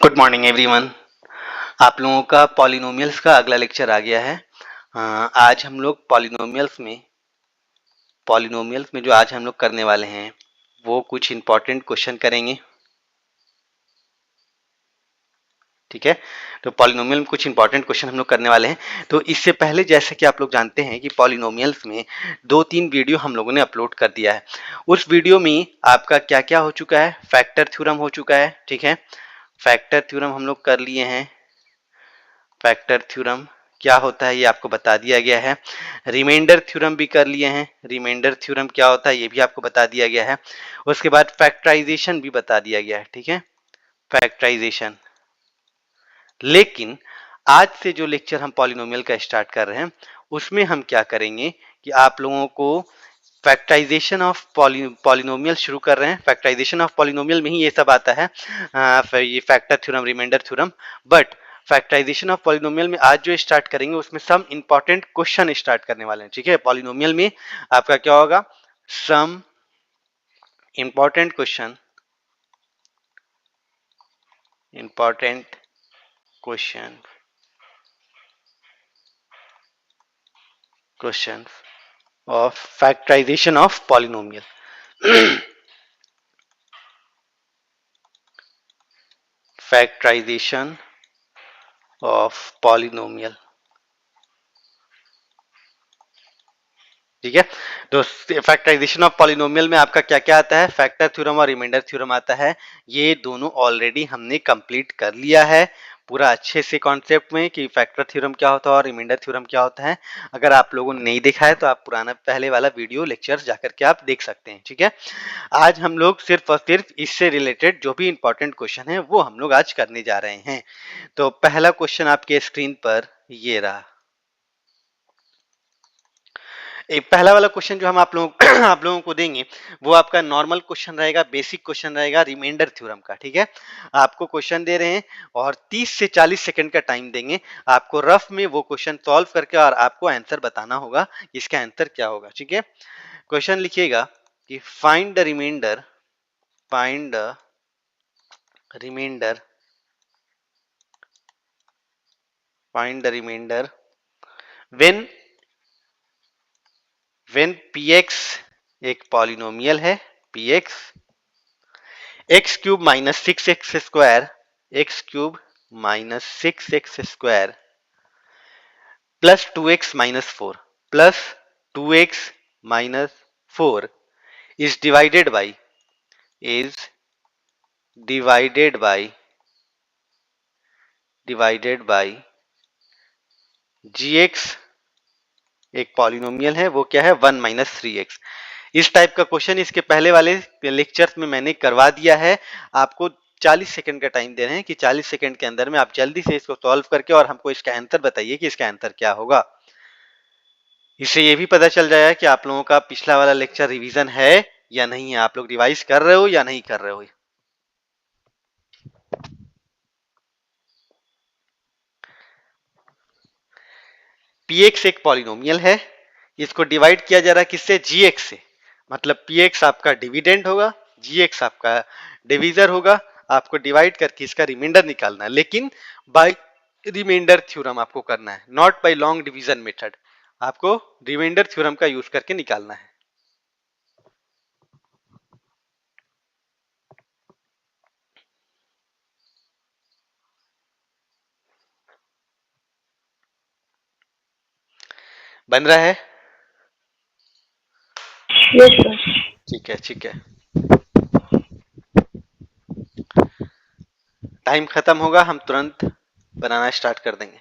Good morning everyone. आप लोगों का पॉलिनोमियल्स का अगला लेक्चर आ गया है। आज हम लोग पॉलिनोमियल्स में जो आज हम लोग करने वाले हैं वो कुछ इंपॉर्टेंट क्वेश्चन करेंगे। ठीक है, तो पॉलिनोमियल में कुछ इंपॉर्टेंट क्वेश्चन हम लोग करने वाले हैं। तो इससे पहले जैसे कि आप लोग जानते हैं कि पॉलिनोमियल्स में 2-3 वीडियो हम लोगों ने अपलोड कर दिया है। उस वीडियो में आपका क्या क्या हो चुका है, फैक्टर थ्योरम हो चुका है। ठीक है, फैक्टर थ्योरम हम लोग कर लिए हैं। फैक्टर थ्योरम क्या होता है ये आपको बता दिया गया है। रिमाइंडर थ्योरम भी कर लिए हैं। रिमाइंडर थ्योरम क्या होता है ये भी आपको बता दिया गया है। उसके बाद फैक्टराइजेशन भी बता दिया गया है। ठीक है, फैक्टराइजेशन। लेकिन आज से जो लेक्चर हम पॉलिनोमियल का स्टार्ट कर रहे हैं उसमें हम क्या करेंगे कि आप लोगों को फैक्टराइजेशन ऑफ पॉलिनोमियल शुरू कर रहे हैं। फैक्टराइजेशन ऑफ पॉलिनोमियल में ही ये सब आता है, ये factor theorem, remainder theorem. But factorization of polynomial में आज जो स्टार्ट करेंगे उसमें सम इंपॉर्टेंट क्वेश्चन स्टार्ट करने वाले हैं। ठीक है, पॉलिनोमियल में आपका क्या होगा, some important question, important question of factorization of polynomial. Factorization of polynomial. ठीक है, तो फैक्टराइजेशन ऑफ पॉलिनोमियल में आपका क्या क्या आता है, फैक्टर थ्योरम और रिमाइंडर थ्योरम आता है। ये दोनों ऑलरेडी हमने कंप्लीट कर लिया है पूरा अच्छे से कॉन्सेप्ट में कि फैक्टर थ्योरम क्या होता है और रिमाइंडर थ्योरम क्या होता है। अगर आप लोगों ने नहीं देखा है तो आप पुराना पहले वाला वीडियो लेक्चर्स जाकर के आप देख सकते हैं। ठीक है, आज हम लोग सिर्फ और सिर्फ इससे रिलेटेड जो भी इंपॉर्टेंट क्वेश्चन है वो हम लोग आज करने जा रहे हैं। तो पहला क्वेश्चन आपके स्क्रीन पर ये रहा। पहला वाला क्वेश्चन जो हम आप लोगों को देंगे वो आपका नॉर्मल क्वेश्चन रहेगा, बेसिक क्वेश्चन रहेगा रिमाइंडर थ्योरम का। ठीक है, आपको क्वेश्चन दे रहे हैं और 30 से 40 सेकंड का टाइम देंगे आपको रफ में वो क्वेश्चन सॉल्व करके और आपको आंसर बताना होगा इसका आंसर क्या होगा। ठीक है, क्वेश्चन लिखिएगा कि find the remainder, find the remainder, find the remainder when px एक पॉलिनोमियल है, px x cube minus 6x square, x cube minus 6x square plus 2x minus 4, plus 2x minus 4 is divided by, is divided by gx एक polynomial है वो क्या है 1 minus 3x। इस type का question इसके पहले वाले लेक्चर्स में मैंने करवा दिया है। आपको 40 सेकंड का टाइम दे रहे हैं कि 40 सेकंड के अंदर में आप जल्दी से इसको सॉल्व करके और हमको इसका आंसर बताइए कि इसका आंसर क्या होगा। इससे ये भी पता चल जाएगा कि आप लोगों का पिछला वाला लेक्चर रिवीजन है या नहीं है, आप लोग रिवाइज कर रहे हो या नहीं कर रहे हो। px एक पॉलिनोमियल है, इसको डिवाइड किया जा रहा है किससे, gx से। मतलब px आपका डिविडेंड होगा, gx आपका डिवीजर होगा। आपको डिवाइड करके इसका रिमाइंडर निकालना है, लेकिन बाय रिमाइंडर थ्योरम आपको करना है, not by long division method. आपको रिमाइंडर थ्योरम का यूज करके निकालना है। बन रहा है? Yes sir. ठीक है, ठीक है। टाइम खत्म होगा हम तुरंत बनाना स्टार्ट कर देंगे।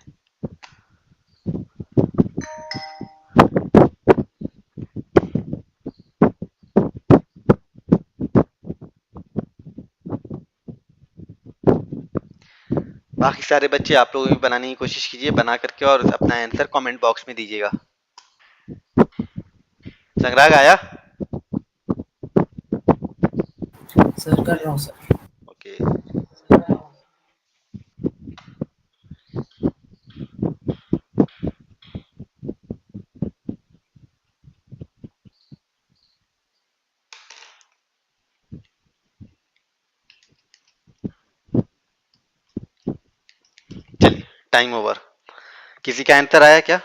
बाकी सारे बच्चे आप लोग भी बनाने की कोशिश कीजिए, बना करके और अपना आंसर कमेंट बॉक्स में दीजिएगा। संग्राग आया? सर कर रहा हूँ सर। Okay, time over. किसी का आंसर आया क्या?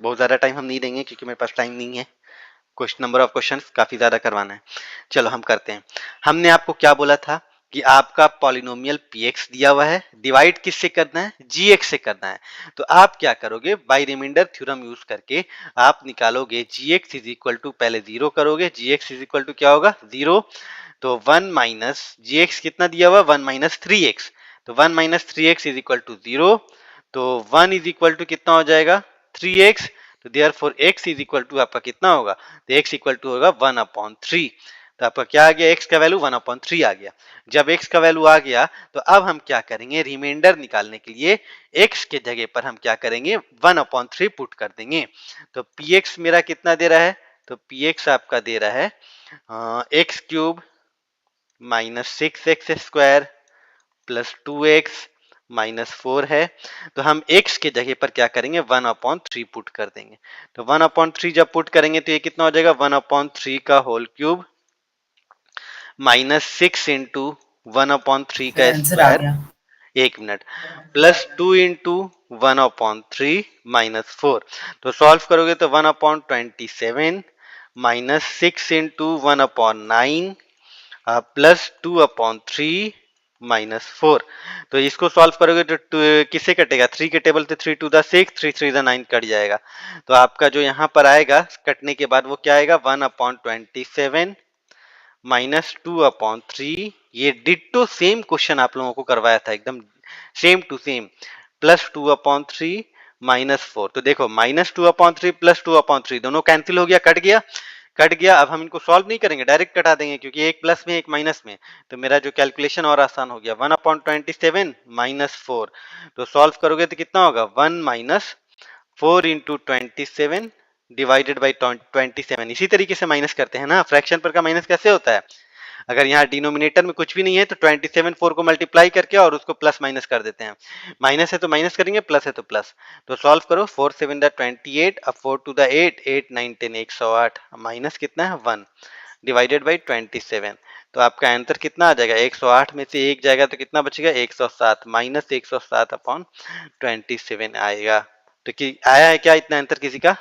बहुत ज़्यादा टाइम हम नहीं देंगे क्योंकि मेरे पास टाइम नहीं है, क्वेश्चन नंबर ऑफ क्वेश्चंस काफ़ी ज़्यादा करवाना है। चलो हम करते हैं। हमने आपको क्या बोला था कि आपका पॉलिनोमियल px दिया हुआ है, डिवाइड किससे करना है? gx से करना है। तो आप क्या करोगे? बाय रिमाइंडर थ्योरम यूज करके आप निकालोगे gx इज इक्वल टू, पहले जीरो करोगे, gx इज इक्वल टू क्या होगा? जीरो। तो 1 माइनस gx कितना दिया हुआ? 1 माइनस 3x। तो 1 minus 3x is equal to zero. तो 1 इज इक्वल टू कितना हो जाएगा? 3x। तो therefore x is equal to आपका कितना होगा? तो x इक्वल टू होगा 1/3। तो आपका क्या आ गया? x का वैल्यू 1/3 आ गया। जब x का वैल्यू आ गया तो अब हम क्या करेंगे? रिमाइंडर निकालने के लिए x के जगह पर हम क्या करेंगे? 1/3 पुट कर देंगे। तो px मेरा कितना दे रहा है? तो px आपका दे रहा है x cube minus 6x square plus 2x minus 4 है। तो हम x के जगह पर क्या करेंगे? 1/3 पुट कर देंगे। तो 1/3 जब पुट करेंगे तो ये कितना हो जाएगा? 1/3 का whole cube minus 6 into 1/3 sir का आंसर आ स्क्वायर, गया। एक मिनट, प्लस 2 इंटू 1/3 माइनस 4। तो सॉल्व करोगे तो 1/27 माइनस 6 इंटू 1/9 प्लस 2/3 माइनस 4। तो इसको सॉल्व करोगे तो किससे कटेगा? 3 के टेबल से 3 टू द 6, 3 3 द 9 कट जाएगा। तो आपका जो यहाँ पर आएगा कटने के बाद वो क्या आएगा? 1/27 माइनस 2/3। ये डिट्टो सेम क्वेश्चन आप लोगों को करवाया था, एकदम same to same. Plus 2/3 minus 4। तो देखो माइनस 2/3 प्लस 2/3 दोनों कैंसिल हो गया, कट गया, कट गया। अब हम इनको सॉल्व नहीं करेंगे, डायरेक्ट कटा देंगे क्योंकि एक प्लस में एक माइनस में। तो मेरा जो कैलकुलेशन और आसान हो गया, 1/27 माइनस 4। तो सॉल्व करोगे तो कितना होगा? 1 माइनस 4 इंटू 27 डिवाइडेड बाई 27। इसी तरीके से माइनस करते हैं ना, फ्रैक्शन पर का माइनस कैसे होता है? अगर यहाँ डिनोमिनेटर में कुछ भी नहीं है तो 27 4 को मल्टीप्लाई करके और उसको प्लस माइनस कर देते हैं। माइनस है तो माइनस करेंगे, प्लस है तो प्लस। तो सॉल्व करो, 4 7 द 28, अब 4 टू द 8, 8 9 10 108, माइनस कितना है? 1 डिवाइडेड बाई 27। तो आपका आंसर कितना आ जाएगा? 108 में से एक जाएगा तो कितना बचेगा? 107, माइनस 107/27 आएगा। तो कि आया है क्या इतना आंसर किसी का?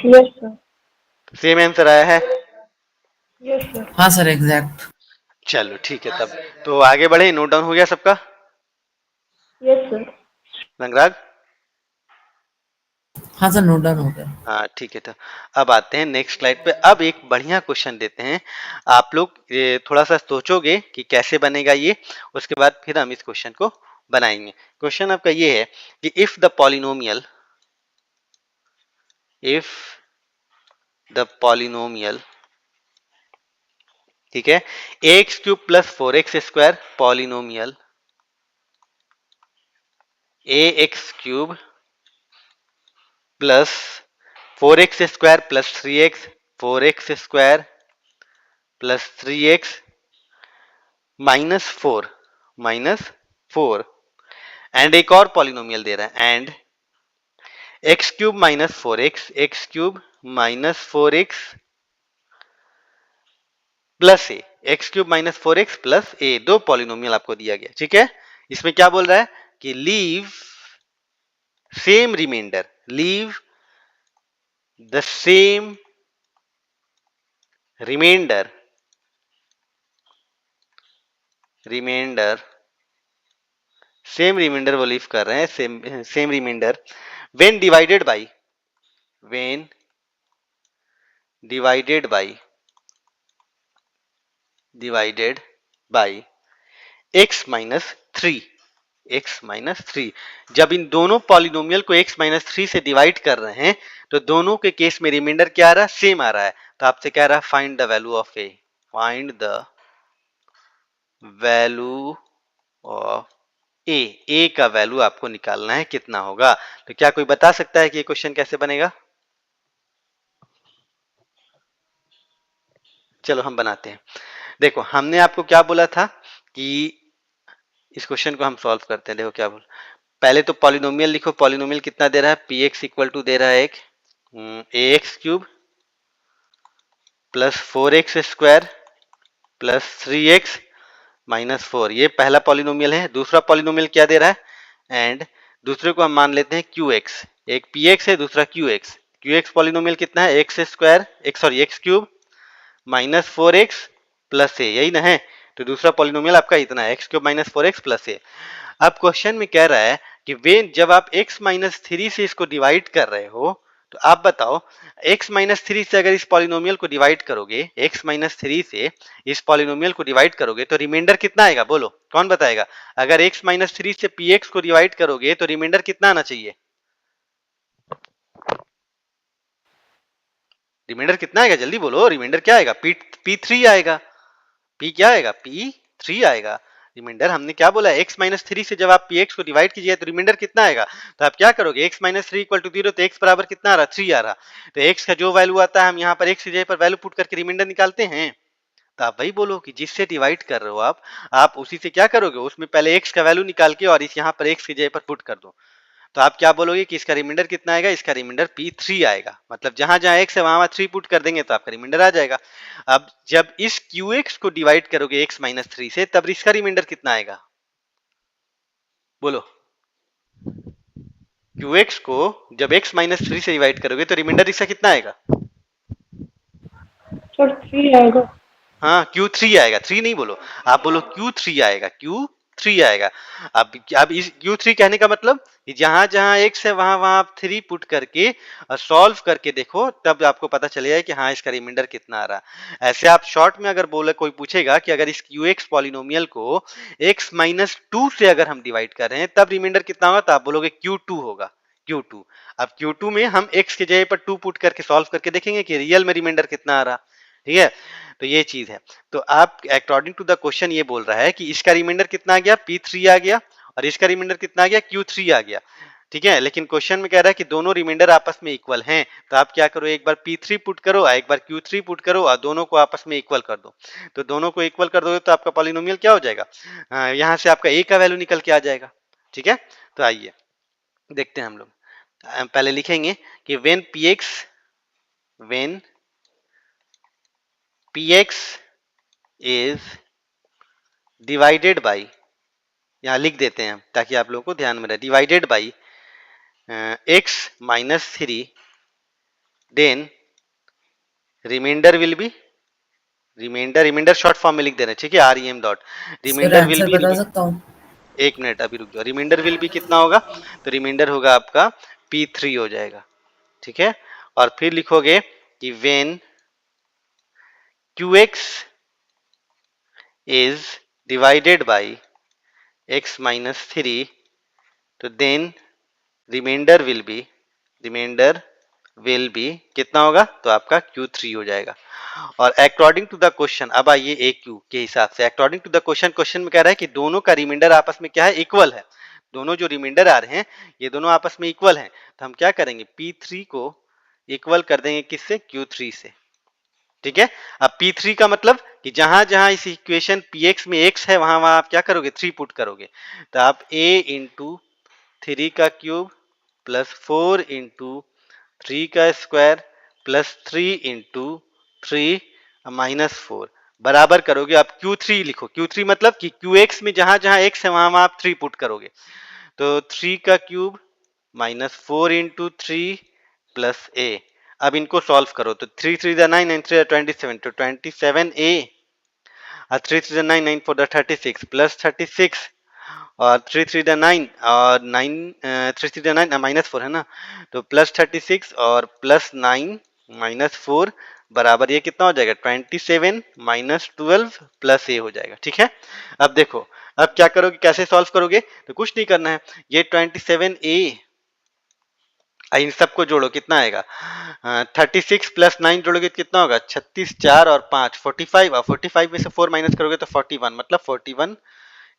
Yes sir. सेम आंसर आया है? Yes sir. हाँ सर एग्जैक्ट। चलो ठीक है तब। तो आगे बढ़े, नोट डाउन हो गया सबका? Yes sir. रंगराग? हाँ सर नोट डाउन हो गया। हाँ ठीक है। तो अब आते हैं नेक्स्ट स्लाइड पे। अब एक बढ़िया क्वेश्चन देते हैं। आप लोग थोड़ा सा सोचोगे कि कैसे बनेगा ये, उसके बाद फिर हम इस क्वेश्चन को बनाएंगे। क्वेश्चन आपका ये है कि इफ द पॉलिनोमियल, ठीक है, x cube plus 4x square polynomial a x cube plus 4x square plus 3x, 4x square plus 3x minus 4 and एक और पॉलिनोमियल दे रहा है, and x cube minus 4x, x cube minus 4x plus a, x cube minus 4x plus a, दो polynomial आपको दिया गया। ठीक है, इसमें क्या बोल रहा है कि leave same remainder, leave the same remainder, remainder same remainder वो लीव कर रहे हैं, same remainder when divided by x-3, x-3। जब इन दोनों पॉलिनोमियल को x-3 से डिवाइड कर रहे हैं तो दोनों के केस में रिमाइंडर क्या आ रहा है? सेम आ रहा है। तो आपसे कह रहा है find the value of a, find the value of a का वैल्यू आपको निकालना है, कितना होगा? तो क्या कोई बता सकता है कि ये क्वेश्चन कैसे बनेगा? चलो हम बनाते हैं। देखो हमने आपको क्या बोला था कि इस क्वेश्चन को हम सॉल्व करते हैं। देखो क्या बोल, पहले तो पॉलिनोमियल लिखो। पॉलिनोमियल कितना दे रहा है? पी एक्स इक्वल टू दे रहा है एक a x cube plus 4x square plus 3x minus 4, ये पहला पॉलिनोमियल है। दूसरा पॉलिनोमियल क्या दे रहा है? एंड दूसरे को हम मान लेते हैं क्यू एक्स, एक पी एक्स है दूसरा q x. Q x polynomial कितना है, x square x cube minus 4x plus a, यही ना है। तो दूसरा पॉलिनोमियल आपका इतना है, x cube minus 4x plus a. अब क्वेश्चन में कह रहा है कि वे जब आप x माइनस 3 से इसको डिवाइड कर रहे हो तो आप बताओ x माइनस 3 से अगर इस पॉलिनोमियल को डिवाइड करोगे, x माइनस 3 से इस पॉलिनोमियल को डिवाइड करोगे तो रिमाइंडर कितना आएगा, बोलो कौन बताएगा। अगर x माइनस 3 से px को डिवाइड करोगे तो रिमाइंडर कितना आना चाहिए, रिमाइंडर कितना आएगा, जल्दी बोलो, रिमाइंडर क्या आएगा, p3 आएगा। p क्या आएगा, p3 आएगा। रिमाइंडर हमने क्या बोला, x माइनस 3 से जब आप px को डिवाइड कीजिए तो रिमाइंडर कितना आएगा। तो आप क्या करोगे, x माइनस 3 इक्वल टू 0, तो x बराबर कितना आ रहा, 3 आ रहा। तो x का जो वैल्यू आता है हम यहाँ पर x की जगह पर वैल्यू पुट करके रिमाइंडर निकालते हैं। तो आप वही बोलो कि जिससे डिवाइड कर रहे हो आप उसी से क्या करोगे, उसमें पहले x का वैल्यू निकाल के और इस यहाँ पर x की जगह पर पुट कर दो। तो आप क्या बोलोगे कि इसका रिमाइंडर कितना आएगा, इसका रिमाइंडर p3 आएगा। मतलब जहां जहां x है वहां 3 पुट कर देंगे तो आपका रिमाइंडर आ जाएगा। अब जब इस qx को डिवाइड करोगे x माइनस 3 से तब इसका रिमाइंडर कितना आएगा, बोलो। qx को जब x माइनस 3 से डिवाइड करोगे तो रिमाइंडर इसका कितना आएगा, सर 3 आएगा। हाँ Q3 आएगा, 3 नहीं बोलो, आप बोलो Q3 आएगा, Q3 आएगा। अब इस Q3 कहने का मतलब कि जहां जहां x है वहां वहां आप 3 पुट करके और सॉल्व करके देखो, तब आपको पता चलेगा कि हाँ इसका रिमाइंडर कितना आ रहा है। ऐसे आप शॉर्ट में अगर बोले, कोई पूछेगा कि अगर इस QX पॉलिनोमियल को x माइनस 2 से अगर हम डिवाइड कर रहे हैं तब रिमाइंडर कितना होगा, तो आप बोलोगे Q2 होगा, Q2। अब Q2 में हम x की जगह पर 2 पुट करके सॉल्व करके देखेंगे कि रियल में रिमाइंडर कितना आ रहा, ठीक है। तो ये चीज है। तो आप अकॉर्डिंग टू द क्वेश्चन ये बोल रहा है कि इसका रिमाइंडर कितना आ गया, p3 आ गया, और इसका रिमाइंडर कितना आ गया, q3 आ गया, ठीक है। लेकिन क्वेश्चन में कह रहा है कि दोनों रिमाइंडर आपस में इक्वल हैं। तो आप क्या करो, एक बार p3 पुट करो और एक बार q3 पुट करो और दोनों को आपस में इक्वल कर दो। तो दोनों को इक्वल कर दोगे तो आपका पॉलिनोमियल क्या हो जाएगा, यहाँ से आपका a का वैल्यू निकल के आ जाएगा, ठीक है। तो आइए देखते हैं हम लोग। पहले लिखेंगे कि when px is divided by, यहाँ लिख देते हैं ताकि आप लोगों को ध्यान में रहे, divided by x minus 3, then remainder will be, remainder short form में लिख दे रहे हैं, ठीक है, rem dot sir remainder will answer be, बता सकता हूँ। एक मिनट अभी रुक जाओ, रिमाइंडर विल बी कितना होगा, तो रिमाइंडर होगा आपका p3 हो जाएगा, ठीक है। और फिर लिखोगे कि when qx is divided by x minus 3, तो देन रिमाइंडर विल बी कितना होगा, तो आपका Q3 हो जाएगा। और अकॉर्डिंग टू द क्वेश्चन, अब आइए ए क्यू के हिसाब से, अकॉर्डिंग टू द क्वेश्चन में कह रहा है कि दोनों का रिमाइंडर आपस में क्या है, इक्वल है। दोनों जो रिमाइंडर आ रहे हैं ये दोनों आपस में इक्वल हैं। तो हम क्या करेंगे, P3 को इक्वल कर देंगे किससे, Q3 से, ठीक है। अब P3 का मतलब कि जहां जहां इस इक्वेशन Px में x है वहां वहां आप क्या करोगे, 3 पुट करोगे। तो आप a इंटू 3 का क्यूब प्लस 4 इंटू 3 का स्क्वायर प्लस 3 इंटू 3 माइनस 4 बराबर करोगे। आप Q3 लिखो, Q3 मतलब कि QX में जहां जहां x है वहां वहां आप 3 पुट करोगे। तो 3 का cube minus 4 into 3 plus a। अब इनको सॉल्व करो तो 3 3 9 9 3 27, तो 27a और 3 3 9 9 4 36 प्लस 36 और 3 3 9 और 9 3 3 9 माइनस 4 है ना, तो प्लस 36 और प्लस 9 माइनस 4 बराबर ये कितना हो जाएगा, 27 माइनस 12 प्लस ए हो जाएगा, ठीक है। अब देखो अब क्या करोगे, कैसे सॉल्व करोगे, तो कुछ नहीं करना है, ये 27a इन सबको जोड़ो कितना आएगा, 36 प्लस 9 जोड़ोगे तो कितना होगा, 36 4 और 5 45, और 45 में से 4 माइनस करोगे तो 41, मतलब 41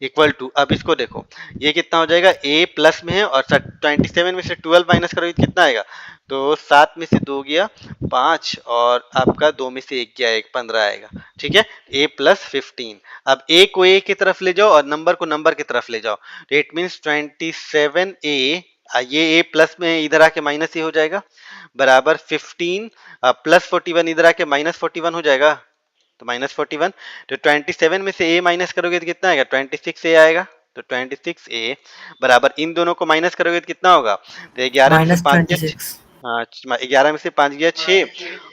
इक्वल टू, अब इसको देखो ये कितना हो जाएगा, a प्लस में है और 27 में से 12 माइनस करोगे तो कितना आएगा, तो 7 में से 2 गया 5 और आपका 2 में से 1 गया 1, 15 आएगा, ठीक है। a प्लस 15, अब a को a की तरफ ले जाओ और नंबर को नंबर की तरफ ले जाओ, तो इट मीन्स 27a, ये a प्लस में है इधर आके माइनस ए हो जाएगा, बराबर 15 प्लस 41 इधर आके माइनस 41 हो जाएगा, तो माइनस 41, तो 27 में से a माइनस करोगे तो कितना आएगा, 26 a आएगा, तो 26a बराबर, इन दोनों को माइनस करोगे तो कितना होगा, तो 11 में से माइनस 5 ट्वेंटी गया, सिक्स। हाँ 11 में से 5 गया 6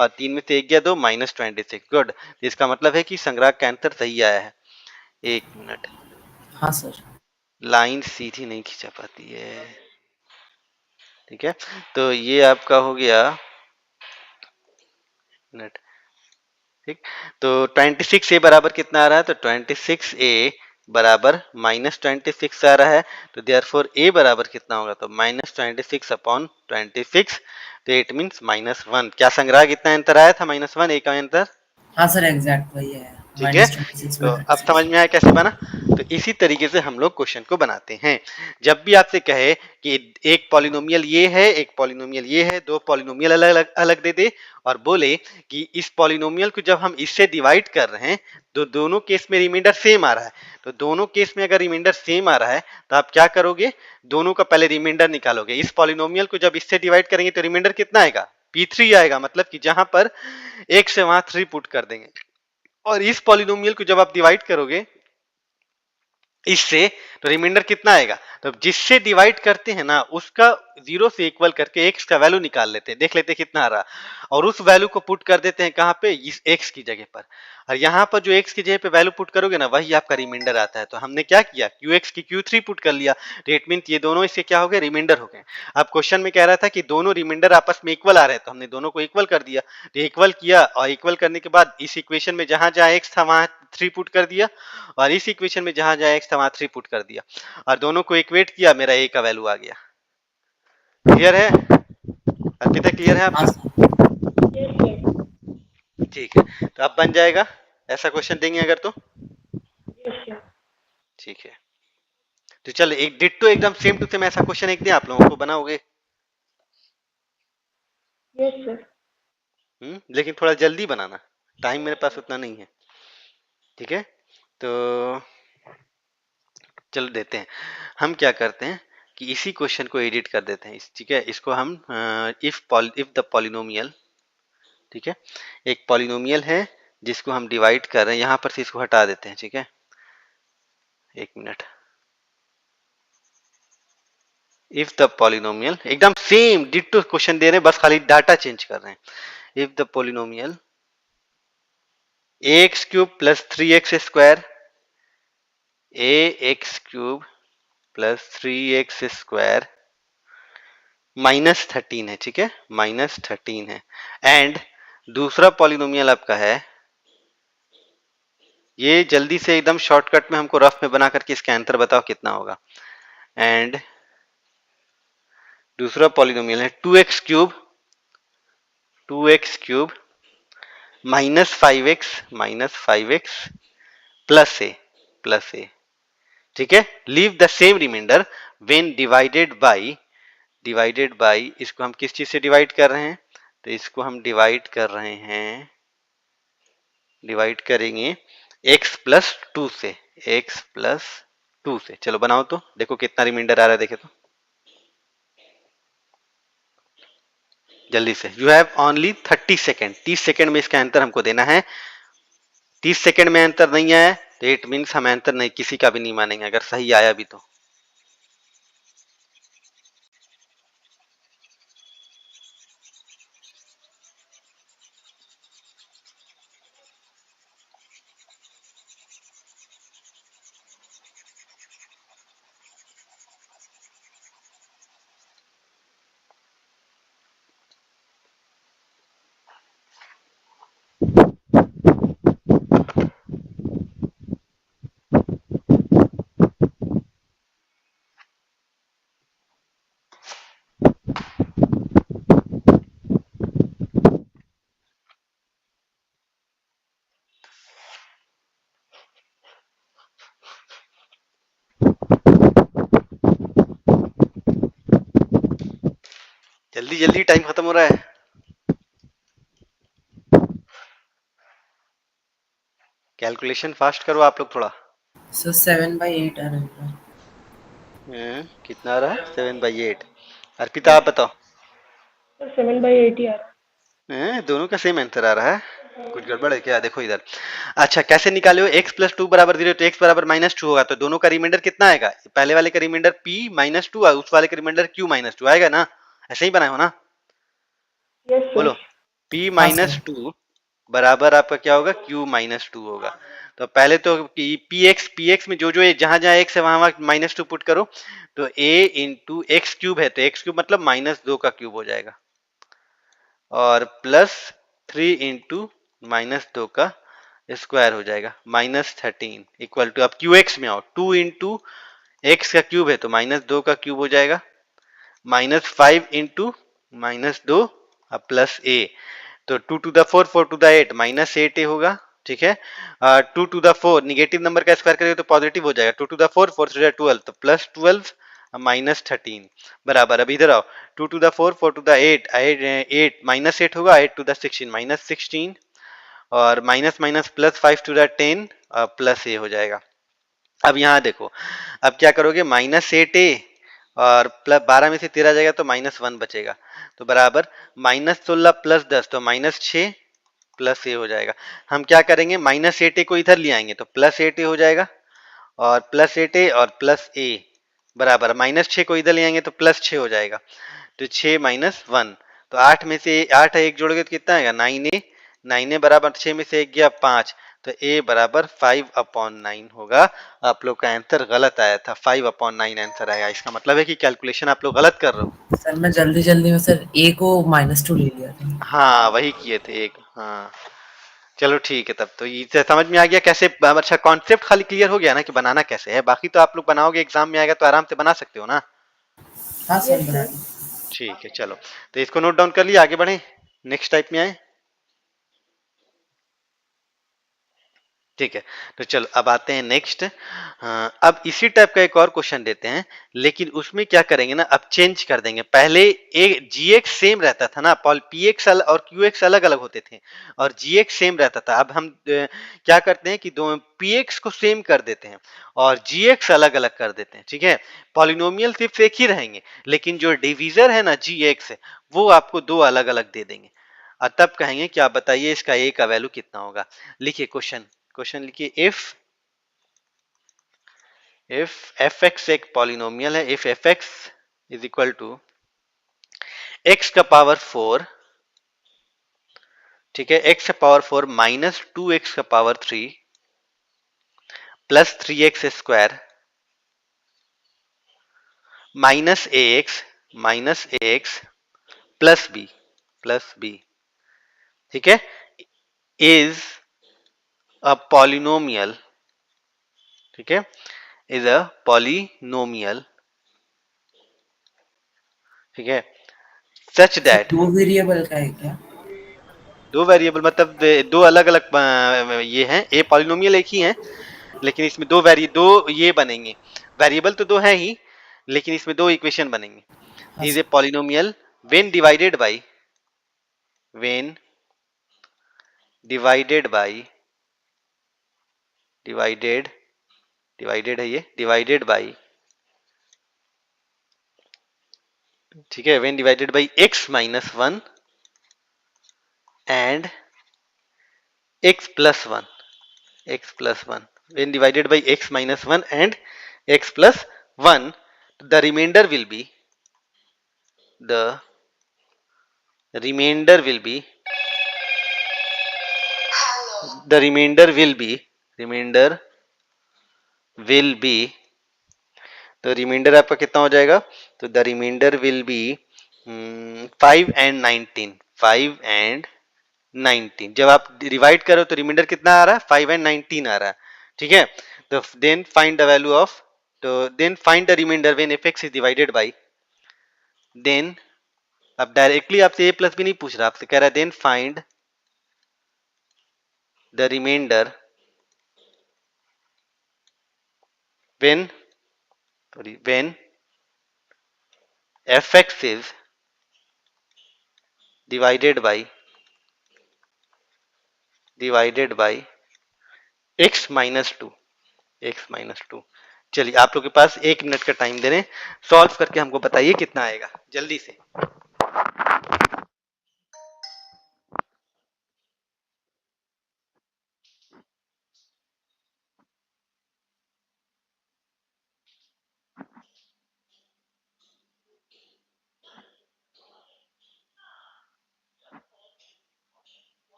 और 3 में से 1 गया 2, -26। गुड, तो इसका मतलब है कि संग्रह का आंसर सही आया है। 1 मिनट, हाँ सर। लाइन सीधी नहीं खींचा पाती है, ठीक है। तो ये आपका हो गया मिनट, ठीक। तो 26a बराबर कितना आ रहा है, तो 26a बराबर -26 आ रहा है, तो देयरफॉर a बराबर कितना होगा, तो -26/26, तो इट मीन्स -1। क्या संग्रह कितना अंतर आया था, -1 a का अंतर, हाँ सर एग्जैक्ट वही है, ठीक है। तो अब समझ -26/36। में आया कैसे बना। तो इसी तरीके से हम लोग क्वेश्चन को बनाते हैं। जब भी आपसे कहे कि एक पॉलिनोमियल ये है, एक पॉलिनोमियल ये है, दो पॉलिनोमियल अलग अलग अलग दे दे और बोले कि इस पॉलिनोमियल को जब हम इससे डिवाइड कर रहे हैं तो दोनों केस में रिमाइंडर सेम आ रहा है, तो दोनों केस में अगर रिमाइंडर सेम आ रहा है तो आप क्या करोगे, दोनों का पहले रिमाइंडर निकालोगे। इस पॉलिनोमियल को जब इससे डिवाइड करेंगे तो रिमाइंडर कितना आएगा, P3 आएगा, मतलब कि जहां पर x है वहां 3 पुट कर देंगे। और इस पॉलिनोमियल को जब आप डिवाइड करोगे इससे, तो रिमाइंडर कितना आएगा, तो जिससे डिवाइड करते हैं ना उसका 0 से इक्वल करके x का वैल्यू निकाल लेते हैं, देख लेते हैं कितना आ रहा, और उस वैल्यू को पुट कर देते हैं कहाँ पे, इस x की जगह पर। और यहाँ पर जो x की जगह पे वैल्यू पुट करोगे ना वही आपका रिमाइंडर आता है। तो हमने क्या किया, qx की q3 पुट कर लिया, तो इट मीन ये दोनों इससे क्या हो गए, रिमाइंडर हो गए। अब क्वेश्चन में कह रहा था कि दोनों रिमाइंडर आपस में इक्वल आ रहे हैं, तो हमने दोनों को इक्वल कर दिया। तो इक्वल किया और इक्वल करने के बाद इस इक्वेशन में जहां जहां x था वहां 3 पुट कर दिया, और इस इक्वेशन में जहां जहां x था वहां 3 पुट कर दिया, और दोनों को इक्वेट किया, मेरा a का वैल्यू आ गया। क्लियर है अर्पिता, क्लियर है हाँ आपका, सर। ठीक है। तो अब बन जाएगा, ऐसा क्वेश्चन देंगे अगर तो, ठीक है। तो चल एक डिट्टो एकदम सेम टू सेम ऐसा क्वेश्चन एक दिन आप लोगों को बनाओगे, लेकिन थोड़ा जल्दी बनाना, टाइम मेरे पास उतना नहीं है, ठीक है। तो चलो देते हैं, हम क्या करते हैं कि इसी क्वेश्चन को एडिट कर देते हैं, ठीक है। इसको हम इफ द पॉलिनोमियल, ठीक है, एक पॉलिनोमियल है जिसको हम डिवाइड कर रहे हैं, यहाँ पर से इसको हटा देते हैं, ठीक है। 1 मिनट, इफ द पॉलिनोमियल, एकदम सेम डिट्टो क्वेश्चन दे रहे हैं, बस खाली डाटा चेंज कर रहे हैं। If the polynomial ax³ + 3x² ax³ + 3x² -13 है, ठीक है, -13 है। एंड दूसरा पॉलिनोमियल आपका है, ये जल्दी से एकदम शॉर्टकट में हमको रफ में बना करके इसका आंसर बताओ कितना होगा। एंड दूसरा पॉलिनोमियल है 2x³ -5x प्लस ए, ठीक है। Leave the same remainder when divided by, इसको हम किस चीज से डिवाइड कर रहे हैं, तो इसको हम डिवाइड कर रहे हैं, डिवाइड करेंगे x+2 से, x+2 से। चलो बनाओ तो देखो कितना रिमाइंडर आ रहा है, देखे तो जल्दी से। You have only 30 second, 30 second में इसका आंसर हमको देना है। 30 सेकेंड में आंसर नहीं आया तो इट मीन्स हम आंसर नहीं, किसी का भी नहीं मानेंगे, अगर सही आया भी तो। जल्दी जल्दी, टाइम खत्म हो रहा है। कैलकुलेशन फास्ट करो आप लोग थोड़ा। सर 7/8 आ रहा है। कितना आ रहा है, 7/8। अर्पिता आप बताओ। 7/8 ही आ रहा है। दोनों का सेम आंसर आ रहा है। कुछ गड़बड़ है क्या? देखो इधर। अच्छा, कैसे निकाले हो? x प्लस टू बराबर 0, तो x बराबर माइनस टू होगा, तो दोनों का रिमाइंडर कितना आएगा? पहले वाले का रिमाइंडर p माइनस टू और उस वाले का रिमाइंडर q माइनस टू आएगा ना? ऐसे ही बनाए हो ना? Yes sir. बोलो। p हाँ माइनस सर। टू बराबर आपका क्या होगा? q माइनस टू होगा। तो पहले तो px में जो जो जहां जहां x है वहां वहां माइनस टू पुट करो, तो a इंटू एक्स क्यूब है, तो एक्स क्यूब मतलब माइनस दो का क्यूब हो जाएगा, और प्लस थ्री इंटू माइनस दो का स्क्वायर हो जाएगा, माइनस थर्टीन इक्वल टू, अब क्यू एक्स में आओ, टू इंटू एक्स का क्यूब है तो माइनस दो का क्यूब हो जाएगा, माइनस फाइव इंटू माइनस दो प्लस ए, तो two two the four, four two the eight, minus eight a होगा। ठीक है, two two the four, negative number का स्क्वायर करेंगे तो पॉजिटिव हो जाएगा, two two the four, four two the twelve, तो प्लस ट्वेल्व माइनस थर्टीन बराबर, अब इधर आओ, two two the four, four two the eight, eight minus eight होगा, eight two the sixteen minus sixteen, और minus minus plus five two the ten plus a हो जाएगा। अब यहाँ देखो, अब क्या करोगे? माइनस एट ए और प्लस बारह में से तेरह जाएगा तो माइनस वन बचेगा, तो बराबर माइनस सोलह प्लस दस, तो माइनस छः प्लस ए हो जाएगा। हम क्या करेंगे? माइनस एट ए को इधर ले आएंगे तो प्लस एट ए हो जाएगा, और प्लस एट ए और प्लस ए बराबर माइनस छः को इधर ले आएंगे तो प्लस छः हो जाएगा, तो छः माइनस वन, तो आठ में से आठ एक जोड़ोगे तो कितना आएगा? नाइन ए, नाइन ए बराबर छः में से एक गया पाँच, तो ए बराबर फाइव अपॉन नाइन होगा। आप लोग का आंसर गलत आया था, फाइव अपॉन नाइन आंसर आएगा। इसका मतलब है कि कैलकुलेशन आप लोग गलत कर रहे हो। सर मैं जल्दी जल्दी में सर ए को -2 ले लिया था। हाँ वही किए थे एक, हाँ चलो ठीक है, तब तो ये समझ में आ गया कैसे। अच्छा, कॉन्सेप्ट खाली क्लियर हो गया ना कि बनाना कैसे है, बाकी तो आप लोग बनाओगे, एग्जाम में आएगा तो आराम से बना सकते हो ना। हाँ सर यस बना सर। ली। ठीक है चलो, तो इसको नोट डाउन कर लिया, आगे बढ़े, नेक्स्ट टाइप में आए। ठीक है, तो चलो अब आते हैं नेक्स्ट। अब इसी टाइप का एक और क्वेश्चन देते हैं, लेकिन उसमें क्या करेंगे ना, अब चेंज कर देंगे। पहले एक जी एक्स सेम रहता था ना, पी एक्स और क्यू एक्स अलग अलग होते थे, और जी एक्स सेम रहता था। अब हम क्या करते हैं कि दो पी एक्स को सेम कर देते हैं और जी एक्स अलग अलग कर देते हैं। ठीक है, पॉलिनोमियल सिर्फ एक ही रहेंगे, लेकिन जो डिविजर है ना जी एक्स, वो आपको दो अलग अलग दे देंगे, और तब कहेंगे कि आप बताइए इसका ए का वैल्यू कितना होगा। लिखिए क्वेश्चन, क्वेश्चन लिखिए, इफ एफ एक्स एक पॉलिनोमियल है, if f x is equal to x का पावर फोर, ठीक है, एक्स का power four minus two x का power three plus three x square minus a x plus b, ठीक है, इज अ पॉलिनोमियल, ठीक है, इज अ पॉलिनोमियल, ठीक है, सच सर दैट, 2 वेरिएबल का है क्या? दो वेरिएबल मतलब दो अलग अलग ये हैं, ए पॉलिनोमियल एक ही है, लेकिन इसमें दो ये बनेंगे, वेरिएबल तो दो है ही, लेकिन इसमें दो इक्वेशन बनेंगे। हाँ is a sir. Polynomial when divided bye, when divided bye, divided, divided है ये, डिवाइडेड बाय, ठीक है, when divided bye x minus one and x plus one, x plus 1 when divided by x minus 1 and x plus 1, the remainder will be, the remainder will be, the remainder will be, तो remainder आपका कितना हो जाएगा? तो the remainder will be five and nineteen, five and nineteen. जब आप divide करो तो रिमाइंडर कितना आ रहा है? फाइव एंड नाइनटीन आ रहा है, ठीक है। तो then find the value of, तो then find the remainder when f x is divided by, then, अब डायरेक्टली आपसे ए प्लस भी नहीं पूछ रहा, आपसे कह रहा है then find the remainder when, sorry, when f x is divided by, divided by x minus two, x minus two. चलिए आप लोग के पास एक मिनट का टाइम दे रहे हैं, सॉल्व करके हमको बताइए कितना आएगा जल्दी से।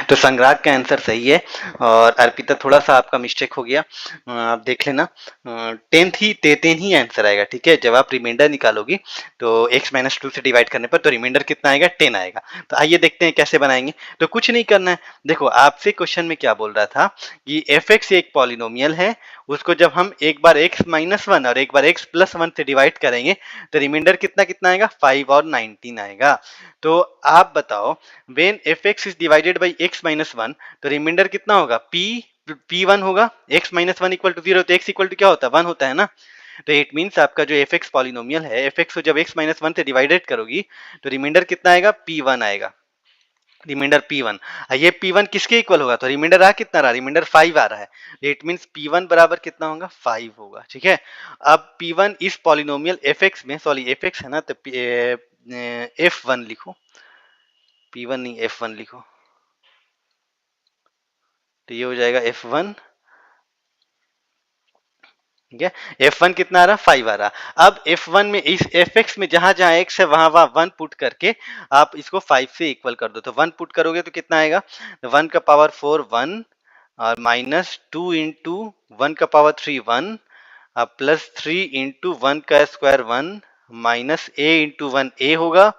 तो संग्राहक का आंसर सही है। और अर्पिता थोड़ा सा आपका मिस्टेक हो गया, आप देख लेना, 10 ही आंसर आएगा। ठीक है, जब आप रिमाइंडर निकालोगी तो x माइनस 2 से डिवाइड करने पर तो रिमाइंडर कितना आएगा, 10 आएगा। तो आइए देखते हैं कैसे बनाएंगे। तो कुछ नहीं करना है, देखो आपसे क्वेश्चन में क्या बोल रहा था कि fx एक पॉलिनोमियल है, उसको जब हम एक बार x माइनस 1 और एक बार x प्लस 1 से डिवाइड करेंगे तो रिमाइंडर कितना कितना आएगा, 5 और 19 आएगा। तो आप बताओ when fx is divided by x minus 1 तो रिमाइंडर कितना होगा, p1 होगा। x minus 1 इक्वल टू 0 तो x इक्वल टू क्या होता है, 1 होता है ना। तो इट मीन्स आपका जो fx पॉलिनोमियल है, fx को जब x माइनस 1 से डिवाइडेड करोगी तो रिमाइंडर कितना आएगा, p1 आएगा। रिमाइंडर p1, ये p1 किसके इक्वल होगा, तो रिमाइंडर आ कितना रहा, रिमाइंडर 5 आ रहा है। इट मीन्स p1 बराबर कितना होगा, 5 होगा। ठीक है, अब p1 इस पॉलिनोमियल fx में, सॉरी fx है ना, तो f1 लिखो, p1 नहीं f1 लिखो, तो ये हो जाएगा f1। ठीक है, f1 कितना आ रहा, 5 आ रहा। अब f1 में इस fx में जहां जहां x है वहां वहां 1 पुट करके आप इसको 5 से इक्वल कर दो। तो 1 पुट करोगे तो कितना आएगा, 1 का पावर 4 1 और माइनस 2 इंटू 1 का पावर 3 1 प्लस 3 इंटू 1 का square 1 minus a into 1 a होगा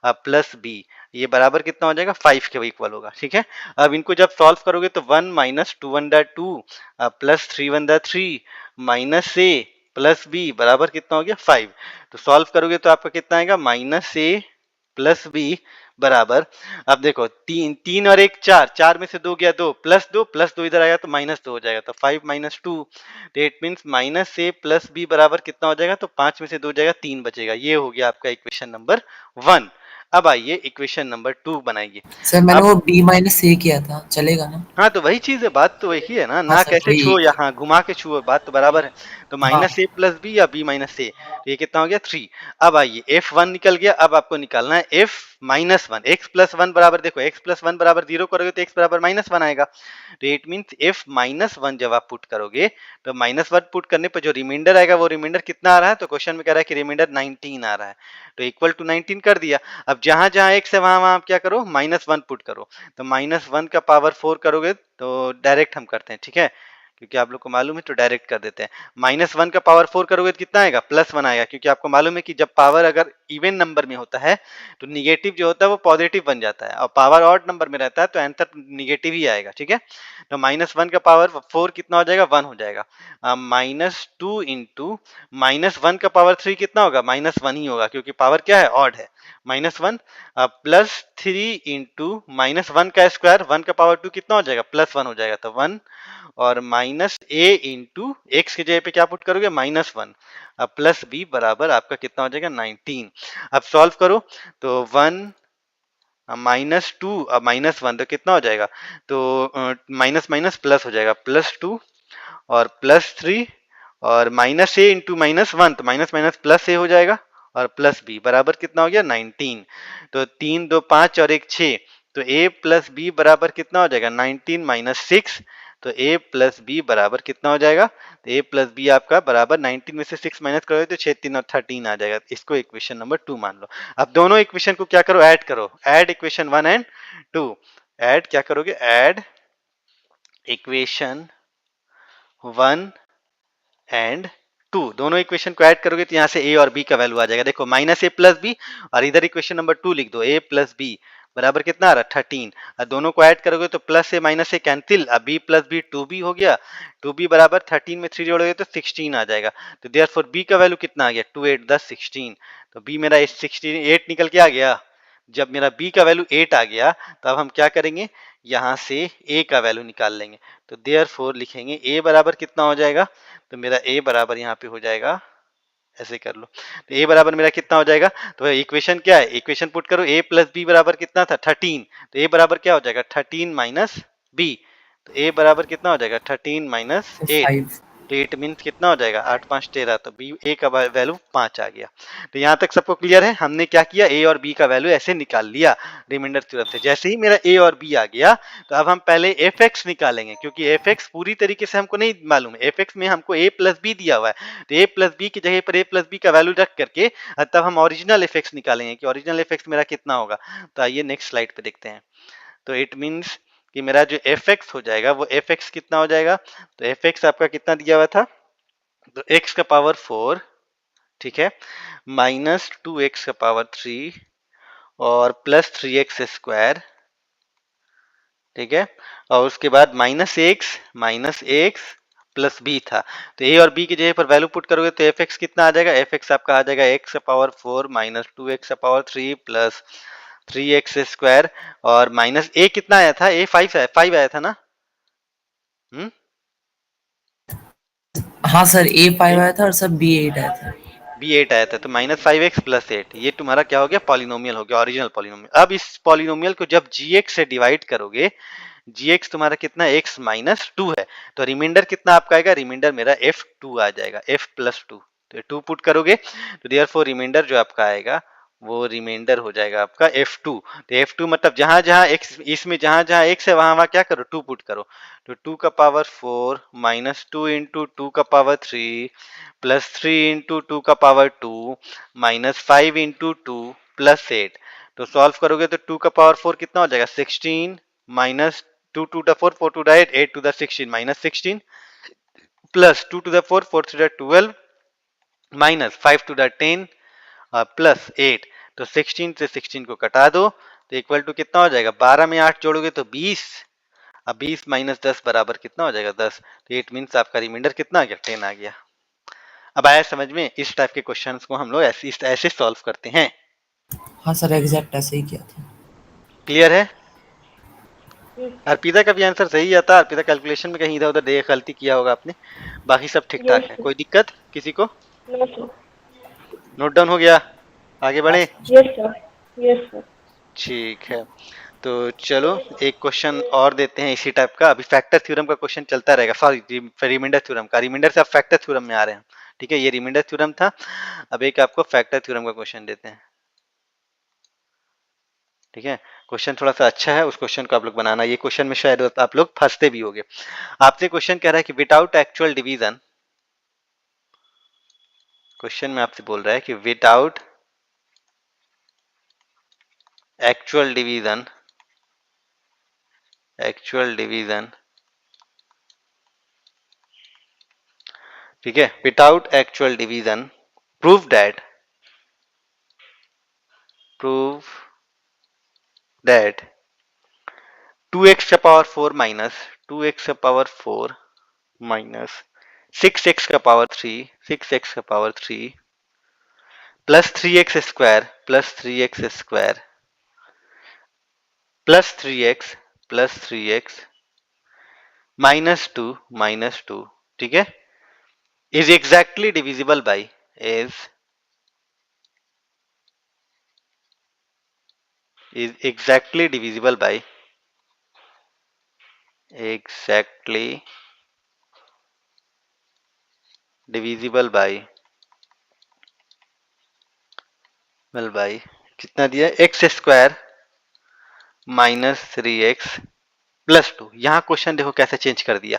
प्लस b, ये बराबर कितना हो जाएगा, 5 के इक्वल होगा। ठीक है, अब इनको जब सॉल्व करोगे तो 1 minus 2 1 2 plus 3 1 3 minus a plus b बराबर कितना हो गया, 5। तो सॉल्व करोगे तो आपका कितना आएगा, माइनस ए प्लस बी बराबर, अब देखो 3 3 और 1 4, 4 में से 2 गया 2 प्लस 2 इधर आएगा तो माइनस 2 हो जाएगा, तो 5 माइनस 2, तो it means minus a plus b बराबर कितना हो जाएगा, तो 5 में से 2 जाएगा 3 बचेगा। ये हो गया आपका इक्वेशन नंबर 1। अब आइए इक्वेशन नंबर 2 बनाइए। सर मैंने अब वो b माइनस a किया था, चलेगा ना? हाँ तो वही चीज है, बात तो वही है ना, हाँ ना सर कैसे वही। छुओ, यहाँ घुमा के छुओ, बात तो बराबर है। तो हाँ माइनस ए प्लस बी या बी माइनस ए, तो ये कितना हो गया, 3। अब आइए f1 निकल गया, अब आपको निकालना है f माइनस 1, x प्लस 1 बराबर, देखो x प्लस 1 बराबर 0 करोगे तो x बराबर माइनस 1 आएगा। तो इट मीन्स f माइनस 1 जब आप पुट करोगे तो माइनस 1 पुट करने पर जो रिमाइंडर आएगा वो रिमाइंडर कितना आ रहा है, तो क्वेश्चन में कह रहा है कि रिमाइंडर 19 आ रहा है, तो इक्वल टू 19 कर दिया। अब जहां जहां x है वहां वहां आप क्या करो, माइनस 1 पुट करो। तो माइनस 1 का पावर 4 करोगे तो डायरेक्ट हम करते हैं। ठीक है, क्योंकि आप लोग को मालूम है तो डायरेक्ट कर देते हैं। माइनस 1 का पावर 4 करोगे तो कितना आएगा, प्लस 1 आएगा, क्योंकि आपको मालूम है कि जब पावर अगर इवन नंबर में होता है तो निगेटिव जो होता है वो पॉजिटिव बन जाता है, और पावर ऑड नंबर में रहता है तो आंसर निगेटिव ही आएगा। ठीक है, तो माइनस 1 का पावर 4 कितना हो जाएगा, 1 हो जाएगा। माइनस 2 इंटू माइनस 1 का पावर 3 कितना होगा, माइनस 1 ही होगा, क्योंकि पावर क्या है, ऑड है। माइनस 1 प्लस 3 इंटू माइनस 1 का स्क्वायर, 1 का पावर 2 कितना हो जाएगा, प्लस 1 हो जाएगा, तो 1 और माइनस ए इंटू एक्स की जगह पे क्या पुट करोगे, माइनस 1 प्लस बी बराबर आपका कितना हो जाएगा, 19। अब सॉल्व करो तो 1 माइनस 2 माइनस 1 तो कितना हो जाएगा, तो माइनस माइनस प्लस हो जाएगा, प्लस 2 और प्लस 3 और माइनस ए इंटू माइनस 1 तो माइनस माइनस प्लस ए हो जाएगा, और प्लस बी बराबर कितना हो गया, 19। तो 3 2 5 और 1 6, तो a प्लस बी बराबर कितना हो जाएगा, 19 माइनस 6, तो a प्लस बी बराबर कितना हो जाएगा, तो a प्लस बी आपका बराबर 19 में से 6 माइनस करोगे तो 6 3 और 13 आ जाएगा। इसको इक्वेशन नंबर 2 मान लो। अब दोनों इक्वेशन को क्या करो, ऐड करो, ऐड इक्वेशन 1 एंड 2। ऐड क्या करोगे, ऐड इक्वेशन 1 एंड 2, दोनों इक्वेशन को ऐड करोगे तो यहाँ से a और b का वैल्यू आ जाएगा। देखो माइनस ए प्लस बी, और इधर इक्वेशन नंबर 2 लिख दो, a प्लस बी बराबर कितना आ रहा है, 13। और दोनों को ऐड करोगे तो प्लस ए माइनस ए कैंसिल, अब b प्लस बी 2b हो गया, 2b बराबर 13 में 3 जोड़ोगे तो 16 आ जाएगा। तो देयरफॉर b का वैल्यू कितना आ गया, 2 8 10 16, तो b मेरा 16 8 निकल के आ गया। जब मेरा b का वैल्यू 8 आ गया तो अब हम क्या करेंगे, यहाँ से a का वैल्यू निकाल लेंगे। तो देयरफॉर लिखेंगे a बराबर कितना हो जाएगा, तो मेरा a बराबर यहाँ पे हो जाएगा, ऐसे कर लो, तो a बराबर मेरा कितना हो जाएगा, तो इक्वेशन क्या है, इक्वेशन पुट करो, a प्लस बी बराबर कितना था, 13, तो a बराबर क्या हो जाएगा, 13 माइनस बी, तो a बराबर कितना हो जाएगा, 13 माइनस 8, 5। तो 8 मीन्स कितना हो जाएगा, 8 5 13, तो बी ए का वैल्यू 5 आ गया। तो यहाँ तक सबको क्लियर है, हमने क्या किया, ए और बी का वैल्यू ऐसे निकाल लिया रिमाइंडर थ्योरम से। जैसे ही मेरा ए और बी आ गया तो अब हम पहले एफ एक्स निकालेंगे, क्योंकि एफ एक्स पूरी तरीके से हमको नहीं मालूम है, एफ एक्स में हमको ए प्लस बी दिया हुआ है, तो ए प्लस बी की जगह पर ए प्लस बी का वैल्यू रख करके तब हम ओरिजिनल एफ एक्स निकालेंगे कि ओरिजिनल एफ एक्स मेरा कितना होगा। तो आइए नेक्स्ट स्लाइड पे देखते हैं। तो इट मीन्स कि मेरा जो एफ एक्स हो जाएगा वो एफ एक्स कितना हो जाएगा, तो एफ एक्स आपका कितना दिया हुआ था, तो एक्स का पावर 4, ठीक है, माइनस 2x का पावर 3 और प्लस 3x स्क्वायर, ठीक है, और उसके बाद माइनस एक्स प्लस बी था, तो ए और बी की जगह पर वैल्यू पुट करोगे तो एफ एक्स कितना आ जाएगा, एफ एक्स आपका आ जाएगा एक्स का पावर 4 माइनस 2x का पावर 3 प्लस 3x स्क्वायर, और माइनस ए कितना आया था, ए 5 आया था ना, हाँ सर, A5 आया था और सर B8 आया था। B8 आया था, तो माइनस 5x प्लस 8, ये तुम्हारा क्या हो गया, पॉलिनोमियल हो गया, ओरिजिनल पॉलिनोमियल। अब इस पॉलिनोमियल को जब gx से डिवाइड करोगे, gx तुम्हारा कितना x माइनस 2 है, तो रिमाइंडर कितना आपका आएगा, रिमाइंडर मेरा f2 आ जाएगा, f प्लस 2, तो 2 पुट करोगे तो देयरफॉर रिमाइंडर जो आपका आएगा वो रिमाइंडर हो जाएगा आपका f2, तो f2 मतलब जहां जहां x, इसमें जहां जहां x है वहां वहां क्या करो, 2 पुट करो, तो 2 का पावर 4 माइनस 2 इंटू 2 का पावर 3 प्लस 3 इंटू 2 का पावर 2 माइनस 5 इंटू 2 प्लस 8, तो सॉल्व करोगे तो 2 का पावर 4 कितना हो जाएगा, 16 minus 2 to the 4 4 to the 8 8 to the 16 minus 16 plus 2 to the 4 4 to the 12 minus 5 to the 10 plus 8, तो 16 से 16 को कटा दो तो इक्वल टू कितना हो जाएगा, 12 में 8 जोड़ोगे तो 20, अब 20 माइनस 10 बराबर कितना हो जाएगा, 10, तो इट मीन्स आपका रिमाइंडर कितना आ गया, 10 आ गया। अब आया समझ में, इस टाइप के क्वेश्चंस को हम लोग ऐसे सॉल्व करते हैं। हाँ सर, एग्जैक्ट ऐसे ही किया था। क्लियर है, Yes, अर्पिता का भी आंसर सही आता, अर्पिता कैलकुलेशन में कहीं इधर उधर देख गलती किया होगा आपने, बाकी सब ठीक ठाक yes, है, sir. कोई दिक्कत किसी को, No, sir. नोट डाउन हो गया, आगे बढ़े, Yes, sir. Yes, sir. ठीक है, तो चलो एक क्वेश्चन और देते हैं इसी टाइप का, अभी फैक्टर थ्योरम का क्वेश्चन चलता रहेगा, सॉरी रिमाइंडर थ्योरम का, रिमाइंडर से आप फैक्टर थ्योरम में आ रहे हैं, ठीक है, ये रिमाइंडर थ्योरम था, अब एक आपको फैक्टर थ्योरम का क्वेश्चन देते हैं, ठीक है, क्वेश्चन थोड़ा सा अच्छा है, उस क्वेश्चन को आप लोग बनाना, ये क्वेश्चन में शायद आप लोग फंसते भी होंगे। आपसे क्वेश्चन कह रहा है कि विदाउट एक्चुअल डिवीजन, क्वेश्चन में आपसे बोल रहा है कि विदाउट एक्चुअल डिवीजन ठीक है, without actual division prove that 2x का पावर 4 माइनस 2x का पावर 4 माइनस 6x का power 3 plus 3x square plus 3x minus 2, ठीक है, is exactly divisible by is exactly divisible by कितना दिया, x square minus 3x plus 2, यहाँ question देखो कैसे चेंज कर दिया,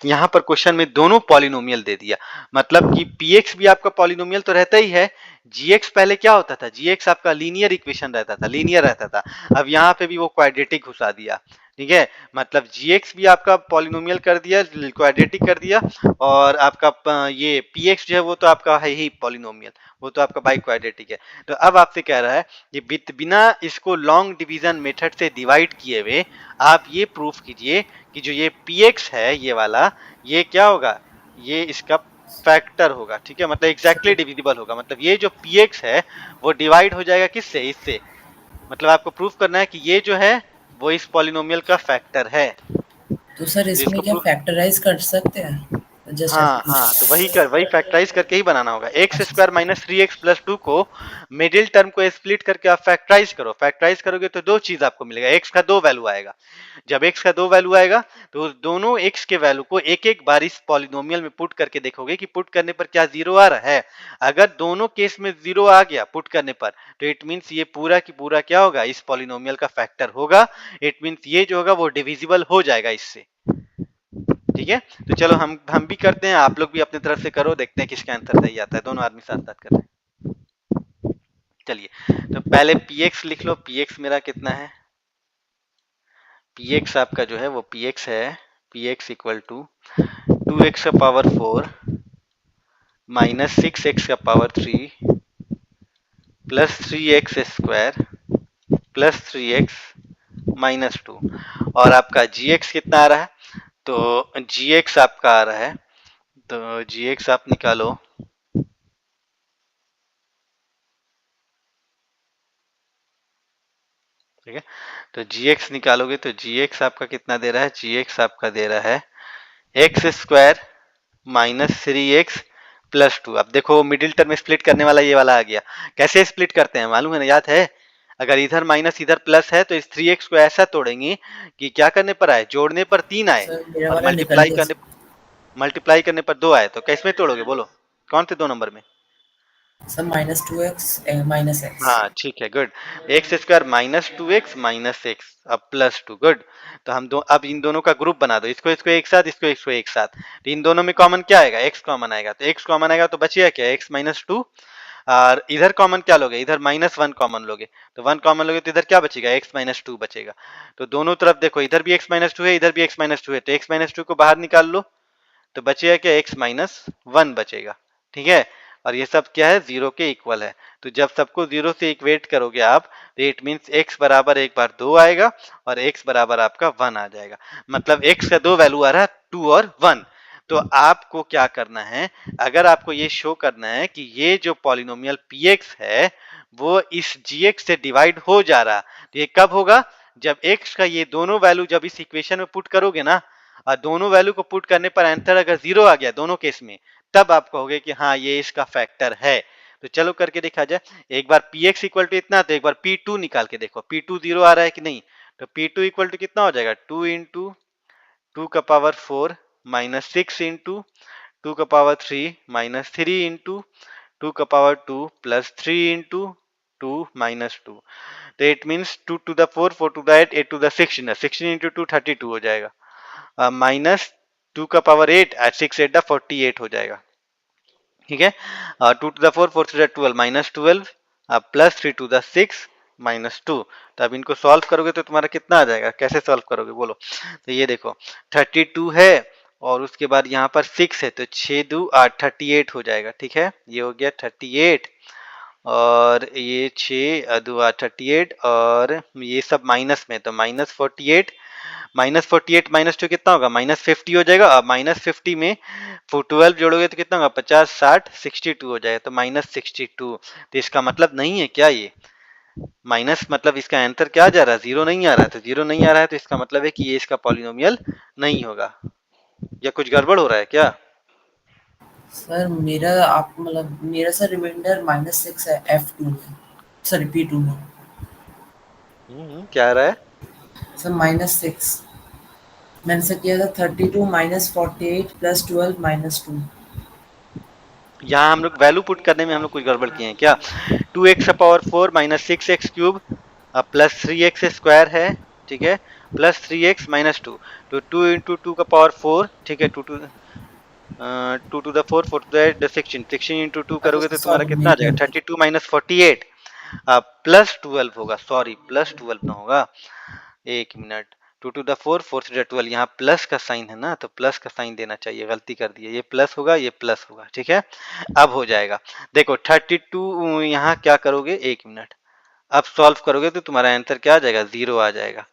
यहाँ पर क्वेश्चन में दोनों पॉलिनोमियल दे दिया, मतलब कि px भी आपका पॉलिनोमियल तो रहता ही है, gx पहले क्या होता था, gx आपका लीनियर इक्वेशन रहता था, लीनियर रहता था, अब यहाँ पे भी वो क्वाड्रेटिक घुसा दिया, ठीक है, मतलब gx भी आपका पॉलिनोमियल कर दिया, क्वाड्रेटिक कर दिया, और आपका ये px जो है वो तो आपका है ही पॉलिनोमियल, वो तो आपका बाई क्वाड्रेटिक है, तो अब आपसे कह रहा है कि बिना इसको लॉन्ग डिवीजन मेथड से डिवाइड किए हुए आप ये प्रूफ कीजिए कि जो ये px है ये वाला, ये क्या होगा, ये इसका फैक्टर होगा, ठीक है, मतलब एग्जैक्टली डिविजिबल होगा, मतलब ये जो px है वो डिवाइड हो जाएगा किससे, इससे, मतलब आपको प्रूफ करना है कि ये जो है वो इस पॉलिनोमियल का फैक्टर है, तो सर तो इसमें इसको क्या प्रूफ, फैक्टराइज कर सकते हैं, जस्ट हाँ तो वही फैक्टराइज करके ही बनाना होगा, x square minus 3x plus 2 को मिडिल टर्म को स्प्लिट करके आप फैक्टराइज करोगे तो दो चीज आपको मिलेगा, एक्स का दो वैल्यू आएगा, जब x का दो वैल्यू आएगा तो दोनों x के वैल्यू को एक एक बार इस पॉलिनोमियल में पुट करके देखोगे कि पुट करने पर क्या जीरो आ रहा है, अगर दोनों केस में जीरो आ गया पुट करने पर तो इट मीन्स ये पूरा की पूरा क्या होगा, इस पॉलिनोमियल का फैक्टर होगा, इट मीन्स ये जो होगा वो डिविजिबल हो जाएगा इससे, ठीक है, तो चलो हम भी करते हैं, आप लोग भी अपनी तरफ से करो, देखते हैं किसका आंसर सही आता है, दोनों आदमी साथ साथ कर रहे हैं, चलिए, तो पहले px लिख लो, px मेरा कितना है, पी एक्स आपका जो है वो पी एक्स है, p x equal to 2x का पावर 4 माइनस 6x का power 3 plus 3x square plus 3x minus 2। और आपका gx कितना आ रहा है, तो gx आपका आ रहा है, तो gx आप निकालो, ठीक है। तो gx निकालोगे तो gx आपका कितना दे रहा है, gx आपका दे रहा है x square minus 3x plus 2। अब देखो मिडिल टर्म में स्प्लिट करने वाला ये वाला आ गया। कैसे स्प्लिट करते हैं मालूम है ना, याद है? अगर इधर माइनस इधर प्लस है तो इस 3x को ऐसा तोड़ेंगे कि क्या करने पर आए, जोड़ने पर 3 आए सर मेरा और वाला निकल गया सर। मल्टीप्लाई करने पर 2 आए। तो कैसे में तोड़ोगे बोलो, कौन से 2 नंबर में? Sir -2x minus x. हाँ ठीक है, good. X square minus 2x minus x अब प्लस 2, गुड। तो हम दो अब इन दोनों का ग्रुप बना दो, इसको इसको एक साथ, इसको एक साथ। तो इन दोनों में कॉमन क्या आएगा, x कॉमन आएगा। तो x कॉमन आएगा तो बचेगा क्या, x माइनस 2। और इधर कॉमन क्या लोगे, इधर -1 कॉमन लोगे। तो 1 कॉमन लोगे तो इधर क्या बचेगा, x माइनस 2 बचेगा। तो दोनों तरफ देखो, इधर भी x माइनस 2 है, इधर भी x माइनस 2 है, तो x माइनस 2 को बाहर निकाल लो तो बचेगा क्या, x माइनस 1 बचेगा, ठीक है। और ये सब क्या है, जीरो के इक्वल है। तो जब सबको जीरो से इक्वेट करोगे आप, तो इट मीन्स x बराबर एक बार 2 आएगा और x बराबर आपका 1 आ जाएगा। मतलब x का दो वैल्यू आ रहा है, 2 और 1। तो आपको क्या करना है, अगर आपको ये शो करना है कि ये जो पॉलिनोमियल px है वो इस gx से डिवाइड हो जा रहा, तो ये कब होगा, जब x का ये दोनों वैल्यू जब इस इक्वेशन में पुट करोगे ना, और दोनों वैल्यू को पुट करने पर आंसर अगर जीरो आ गया दोनों केस में, तब आप कहोगे कि हाँ ये इसका फैक्टर है। तो चलो करके देखा जाए। एक बार px इक्वल टू इतना, तो एक बार p2 निकाल के देखो, p2 जीरो आ रहा है कि नहीं। तो p2 इक्वल टू कितना हो जाएगा, 2 इंटू 2 का पावर 4 माइनस 6 इंटू 2 का पावर 3 माइनस 3 इंटू 2 का पावर 2 प्लस 3 इंटू 2 माइनस 2। तो it means 2 to the 4, 4 to the 8, 8 to the 16, 16 into 2 32 हो जाएगा, माइनस 2 का पावर 8 6 8 द 48 हो जाएगा, ठीक है। 2 to the 4, 4 to the 12 minus 12 plus 3 to the 6 minus 2। तो अब इनको सॉल्व करोगे तो तुम्हारा कितना आ जाएगा, कैसे सॉल्व करोगे बोलो। तो ये देखो 32 है और उसके बाद यहाँ पर 6 है, तो 6 दू 8 38 हो जाएगा, ठीक है। ये हो गया 38 और ये 6 दू 8 38 और ये सब माइनस में, तो माइनस 48, माइनस 48 माइनस 2 कितना होगा, माइनस 50 हो जाएगा। अब माइनस 50 में 12 जोड़ोगे तो कितना होगा, 50 60 62 हो जाएगा, तो माइनस 62। तो इसका मतलब नहीं है क्या, ये माइनस मतलब इसका आंसर क्या आ जा रहा है, जीरो नहीं आ रहा है। तो जीरो नहीं आ रहा है तो इसका मतलब है कि ये इसका पॉलिनोमियल नहीं होगा, या कुछ गड़बड़ हो रहा है क्या? सर मेरा आप मतलब मेरा सर रिमाइंडर -6 है F2 में, सॉरी P2 में। क्या आ रहा है? सर -6 मैंने से किया था 32 -48 प्लस 12 -2। यहाँ हम लोग वैल्यू पुट करने में हम लोग कुछ गड़बड़ किए हैं क्या। 2x का power 4 minus 6x cube plus 3x square है, ठीक है, प्लस 3x माइनस 2। तो 2 इंटू 2 का पावर 4, ठीक है, 2 to 2 to the 4, 4 to the 16, 16 into 2 अरे करोगे तो तुम्हारा सॉरी कितना नहीं आ जाएगा, करते। 32 माइनस 48 प्लस 12 होगा, सॉरी प्लस 12 ना होगा, एक मिनट। 2 टू द 4, 4 टू द 12, यहाँ प्लस का साइन है ना, तो प्लस का साइन देना चाहिए, गलती कर दी है। ये प्लस होगा, ये प्लस होगा, ठीक है। अब हो जाएगा, देखो 32 यहाँ क्या करोगे, एक मिनट, अब सॉल्व करोगे तो तुम्हारा आंसर क्या आ जाएगा, जीरो आ जाएगा।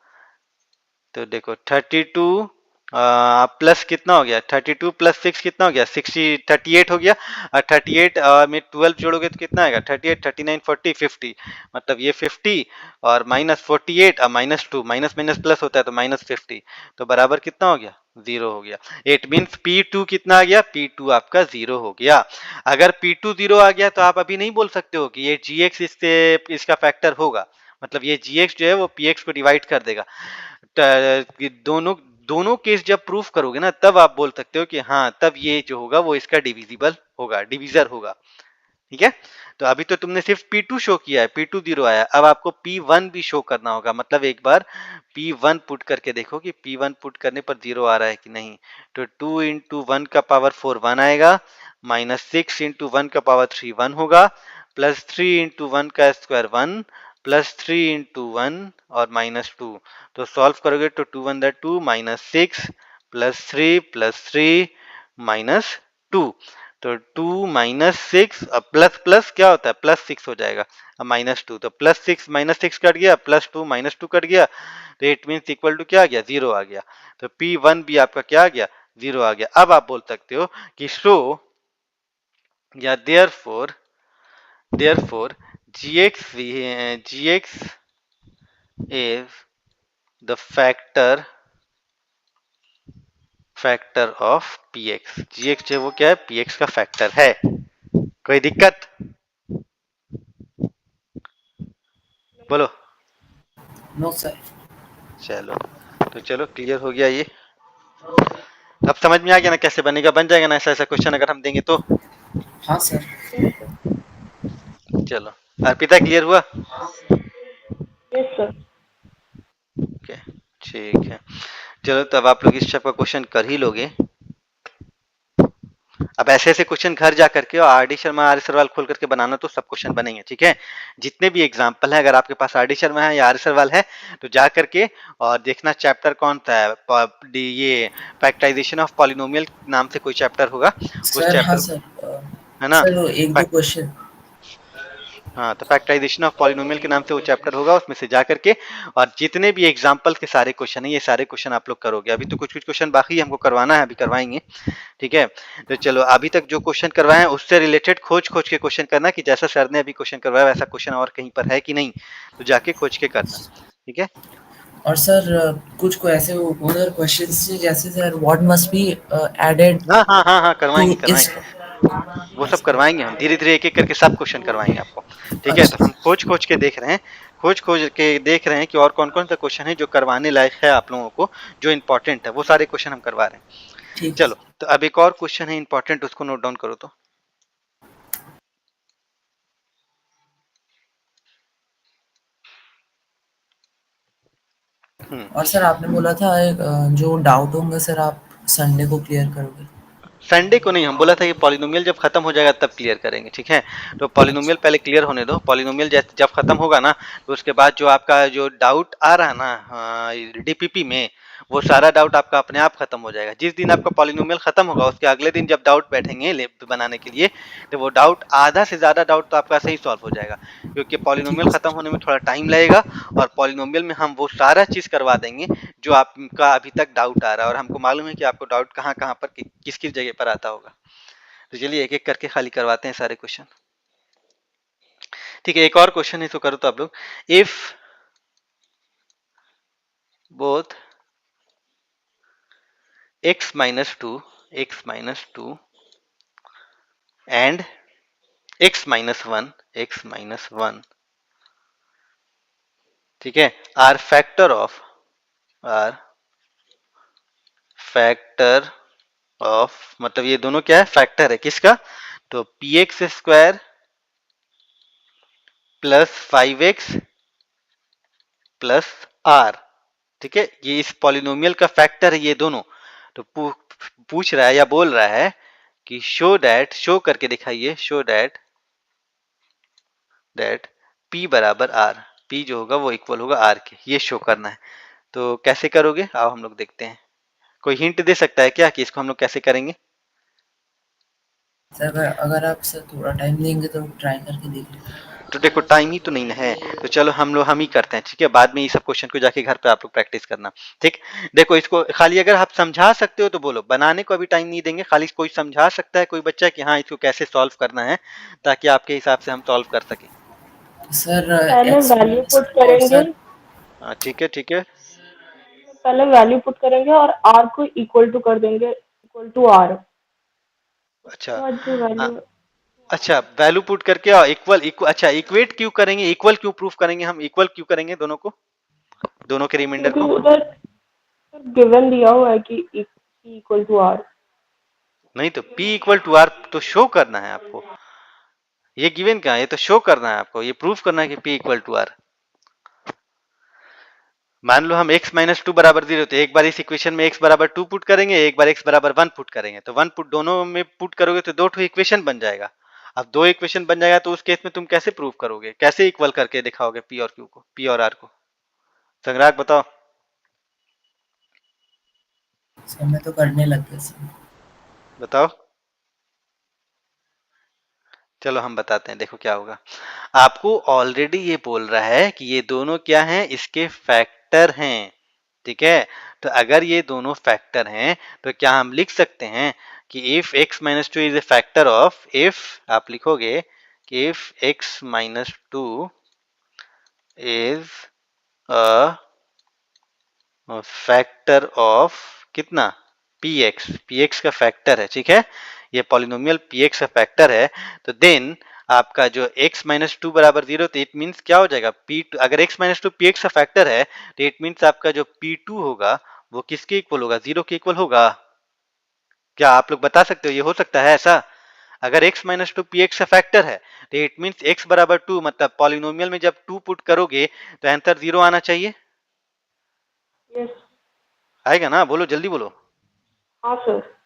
तो देखो 32 प्लस कितना हो गया, 32 प्लस 6 कितना हो गया, 38 हो गया। और 38 में 12 जोड़ोगे तो कितना आएगा, 38 39 40 50, मतलब ये 50 और माइनस 48 और माइनस 2, माइनस माइनस प्लस होता है तो माइनस 50, तो बराबर कितना हो गया, जीरो हो गया। इट मीन्स P2 कितना आ गया, P2 आपका जीरो हो गया। अगर P2 जीरो आ गया तो आप अभी नहीं बोल सकते हो कि ये GX इससे इसका फैक्टर होगा, मतलब ये GX जो है वो PX को डिवाइड कर देगा। दोनों दोनों केस जब प्रूफ करोगे ना, तब आप बोल सकते हो कि हाँ तब ये जो होगा वो इसका डिविजिबल होगा, डिविजर होगा, ठीक है। तो अभी तो तुमने सिर्फ P2 शो किया है, P2 जीरो आया, अब आपको P1 भी शो करना होगा। मतलब एक बार P1 पुट करके देखो कि P1 पुट करने पर जीरो आ रहा है कि नहीं। तो 2 इंटू 1 का पावर 4 1 आएगा, माइनस 6 इंटू 1 का पावर 3 1 होगा, प्लस 3 इंटू 1 का स्क्वायर 1 +3 इंटू 1 और -2, तो सॉल्व करोगे तो 2 1 2 -6 +3 -2, तो 2 -6 अब प्लस प्लस क्या होता है +6 हो जाएगा, अब -2, तो +6 -6 कट गया, +2 -2 कट गया, तो इट मीन्स इक्वल टू क्या आ गया 0 आ गया, तो P1 भी आपका क्या आ गया 0 आ गया। अब आप बोल सकते हो कि सो या therefore gx is the factor of px, gx जो वो क्या है px का फैक्टर है। कोई दिक्कत? बोलो। No sir. चलो, तो चलो क्लियर हो गया ये। अब समझ में आ गया ना कैसे बनेगा, बन जाएगा ना ऐसा ऐसा क्वेश्चन अगर हम देंगे तो। हाँ सर। Yes, sir. चलो, अर्पिता क्लियर हुआ? Yes, sir. ओके, ठीक है। चलो, तब आप लोग इस टाइप का क्वेश्चन कर ही लोगे। अब ऐसे ऐसे क्वेश्चन घर जा करके और आर डी शर्मा आर्य सवाल खोल करके बनाना, तो सब क्वेश्चन बनेंगे, ठीक है। जितने भी एग्जाम्पल है, अगर आपके पास आर डी शर्मा है या आर्य सवाल है तो जा करके और देखना चैप्टर कौन सा है, ये फैक्टराइजेशन ऑफ पॉलिनोमियल नाम से कोई चैप्टर होगा, उस सर हाँ चैप्टर, सर। है ना। सर वो एक दो क्वेश्चन। हाँ, तो फैक्टराइजेशन ऑफ पॉलिनोमियल के नाम से वो चैप्टर होगा, उसमें से जा करके और जितने भी एग्जाम्पल के सारे क्वेश्चन है, ये सारे क्वेश्चन आप लोग करोगे। अभी तो कुछ कुछ क्वेश्चन बाकी है, हमको करवाना है, अभी करवाएंगे, ठीक है। तो चलो, अभी तक जो क्वेश्चन करवाए हैं उससे रिलेटेड खोज खोज के क्वेश्चन करना, कि जैसा सर ने अभी क्वेश्चन करवाया वैसा क्वेश्चन और कहीं पर है कि नहीं, तो जाके खोज के करना, ठीक है। और सर कुछ को ऐसे उधर क्वेश्चंस जैसे sir what must be added हाँ हाँ हाँ हाँ, टू करवाएंगे इस। करवाएंगे, वो सब करवाएंगे हम, धीरे धीरे एक एक करके सब क्वेश्चन करवाएंगे आपको, ठीक है। तो अच्छा हम खोज खोज के देख रहे हैं, खोज खोज के देख रहे हैं कि और कौन कौन सा क्वेश्चन है जो करवाने लायक है आप लोगों को, जो इंपॉर्टेंट है, वो सारे क्वेश्चन हम करवा रहे हैं। ठीक है। चलो, तो अब एक और क्वेश्चन है इंपॉर्टेंट, उसको नोट डाउन करो तो। और सर आपने बोला था जो डाउट होंगे सर आप संडे को क्लियर करोगे। संडे को नहीं, हम बोला था कि पॉलिनोमियल जब खत्म हो जाएगा तब क्लियर करेंगे, ठीक है। तो पॉलिनोमियल अच्छा पहले क्लियर होने दो, पॉलिनोमियल जब खत्म होगा ना, तो उसके बाद जो आपका जो डाउट आ रहा है ना डीपीपी में, वो सारा डाउट आपका अपने आप खत्म हो जाएगा। जिस दिन आपका पॉलिनोमियल खत्म होगा उसके अगले दिन जब डाउट बैठेंगे बनाने के लिए, तो वो डाउट आधा से ज्यादा डाउट तो आपका सही सॉल्व हो जाएगा, क्योंकि ठीक पॉलिनोमियल है खत्म सर। होने में थोड़ा टाइम लगेगा, और पॉलिनोमियल में हम वो सारा चीज करवा देंगे जो आपका अभी तक डाउट आ रहा है, और हमको मालूम है कि आपको डाउट कहाँ कहाँ पर किस किस जगह पर आता होगा। तो चलिए एक एक करके खाली करवाते हैं सारे क्वेश्चन, ठीक है। एक और क्वेश्चन है तो करो तो आप लोग। If both x-2 and x-1 ठीक है, आर फैक्टर ऑफ मतलब ये दोनों क्या है, फैक्टर है किसका, तो p x square +5x plus r, ठीक है। ये इस पॉलिनोमियल का फैक्टर है ये दोनों। तो पूछ रहा है या बोल रहा है कि शो करके दिखाइए, शो दैट p बराबर r, p जो होगा वो इक्वल होगा r के, ये शो करना है। तो कैसे करोगे, आओ हम लोग देखते हैं। कोई हिंट दे सकता है क्या कि इसको हम लोग कैसे करेंगे? सर अगर अगर आप सर थोड़ा टाइम देंगे तो ट्राई करके देख लेते हैं। तो देखो टाइम ही तो नहीं है, तो चलो हम ही करते हैं, ठीक है। बाद में ये सब क्वेश्चन को जाके घर पे आप लोग प्रैक्टिस करना, ठीक। देखो इसको खाली अगर आप समझा सकते हो तो बोलो, बनाने को अभी टाइम नहीं देंगे, खाली कोई समझा सकता है कोई बच्चा कि हाँ इसको कैसे सॉल्व करना है, ताकि आपके हिसाब से हम सॉल्व कर सकें। सर पहले एक्स वैल्यू माइनस पुट और करेंगे, सर हाँ ठीक है ठीक है। पहले वैल्यू पुट करेंगे और आर को इक्वल टू कर देंगे, इक्वल टू आर। अच्छा, उसके बाद जो हाँ, वैल्यू, अच्छा वैल्यू पुट करके इक्वल इक्वल, अच्छा इक्वेट क्यों करेंगे, इक्वल क्यों प्रूफ करेंगे, हम इक्वल क्यों करेंगे दोनों को, दोनों के रिमाइंडर क्योंकि को? उधर गिवन दिया हुआ है कि इक्वल टू आर। नहीं, तो p इक्वल टू आर तो शो करना है आपको, ये गिवन कहाँ है, ये तो शो करना है आपको, ये प्रूफ करना है कि p इक्वल टू आर। मान लो हम x-2 बराबर 0, तो एक बार इस इक्वेशन में x बराबर 2 पुट करेंगे, एक बार x बराबर 1 पुट करेंगे, तो 1 पुट दोनों में पुट करोगे तो दो ठो इक्वेशन बन जाएगा। अब दो इक्वेशन बन जाएगा तो उस केस में तुम कैसे प्रूव करोगे, कैसे इक्वल करके दिखाओगे पी और क्यू को, पी और आर को? संग्राहक बताओ। सर मैं तो करने लग गया सर। बताओ। चलो हम बताते हैं, देखो क्या होगा। आपको ऑलरेडी ये बोल रहा है कि ये दोनों क्या हैं, इसके फैक्टर हैं, ठीक है। तो अगर ये दोनों फैक्टर हैं तो क्या हम लिख सकते हैं कि if x minus two is a factor of, if आप लिखोगे कि if x minus two is a factor of कितना, px का फैक्टर है, ठीक है। ये पॉलिनोमियल px का फैक्टर है, तो देन आपका जो x माइनस टू बराबर जीरो, तो इट मीन्स क्या हो जाएगा p2, अगर x माइनस टू px का फैक्टर है तो इट मीन्स आपका जो p2 होगा वो किसके इक्वल होगा, जीरो के इक्वल होगा। क्या आप लोग बता सकते हो ये हो सकता है ऐसा? अगर x minus two P x का फैक्टर है तो इट मीन्स x बराबर टू, मतलब पॉलिनोमियल में जब टू पुट करोगे तो आंसर जीरो आना चाहिए, यस। आएगा ना? बोलो जल्दी बोलो। हाँ सर।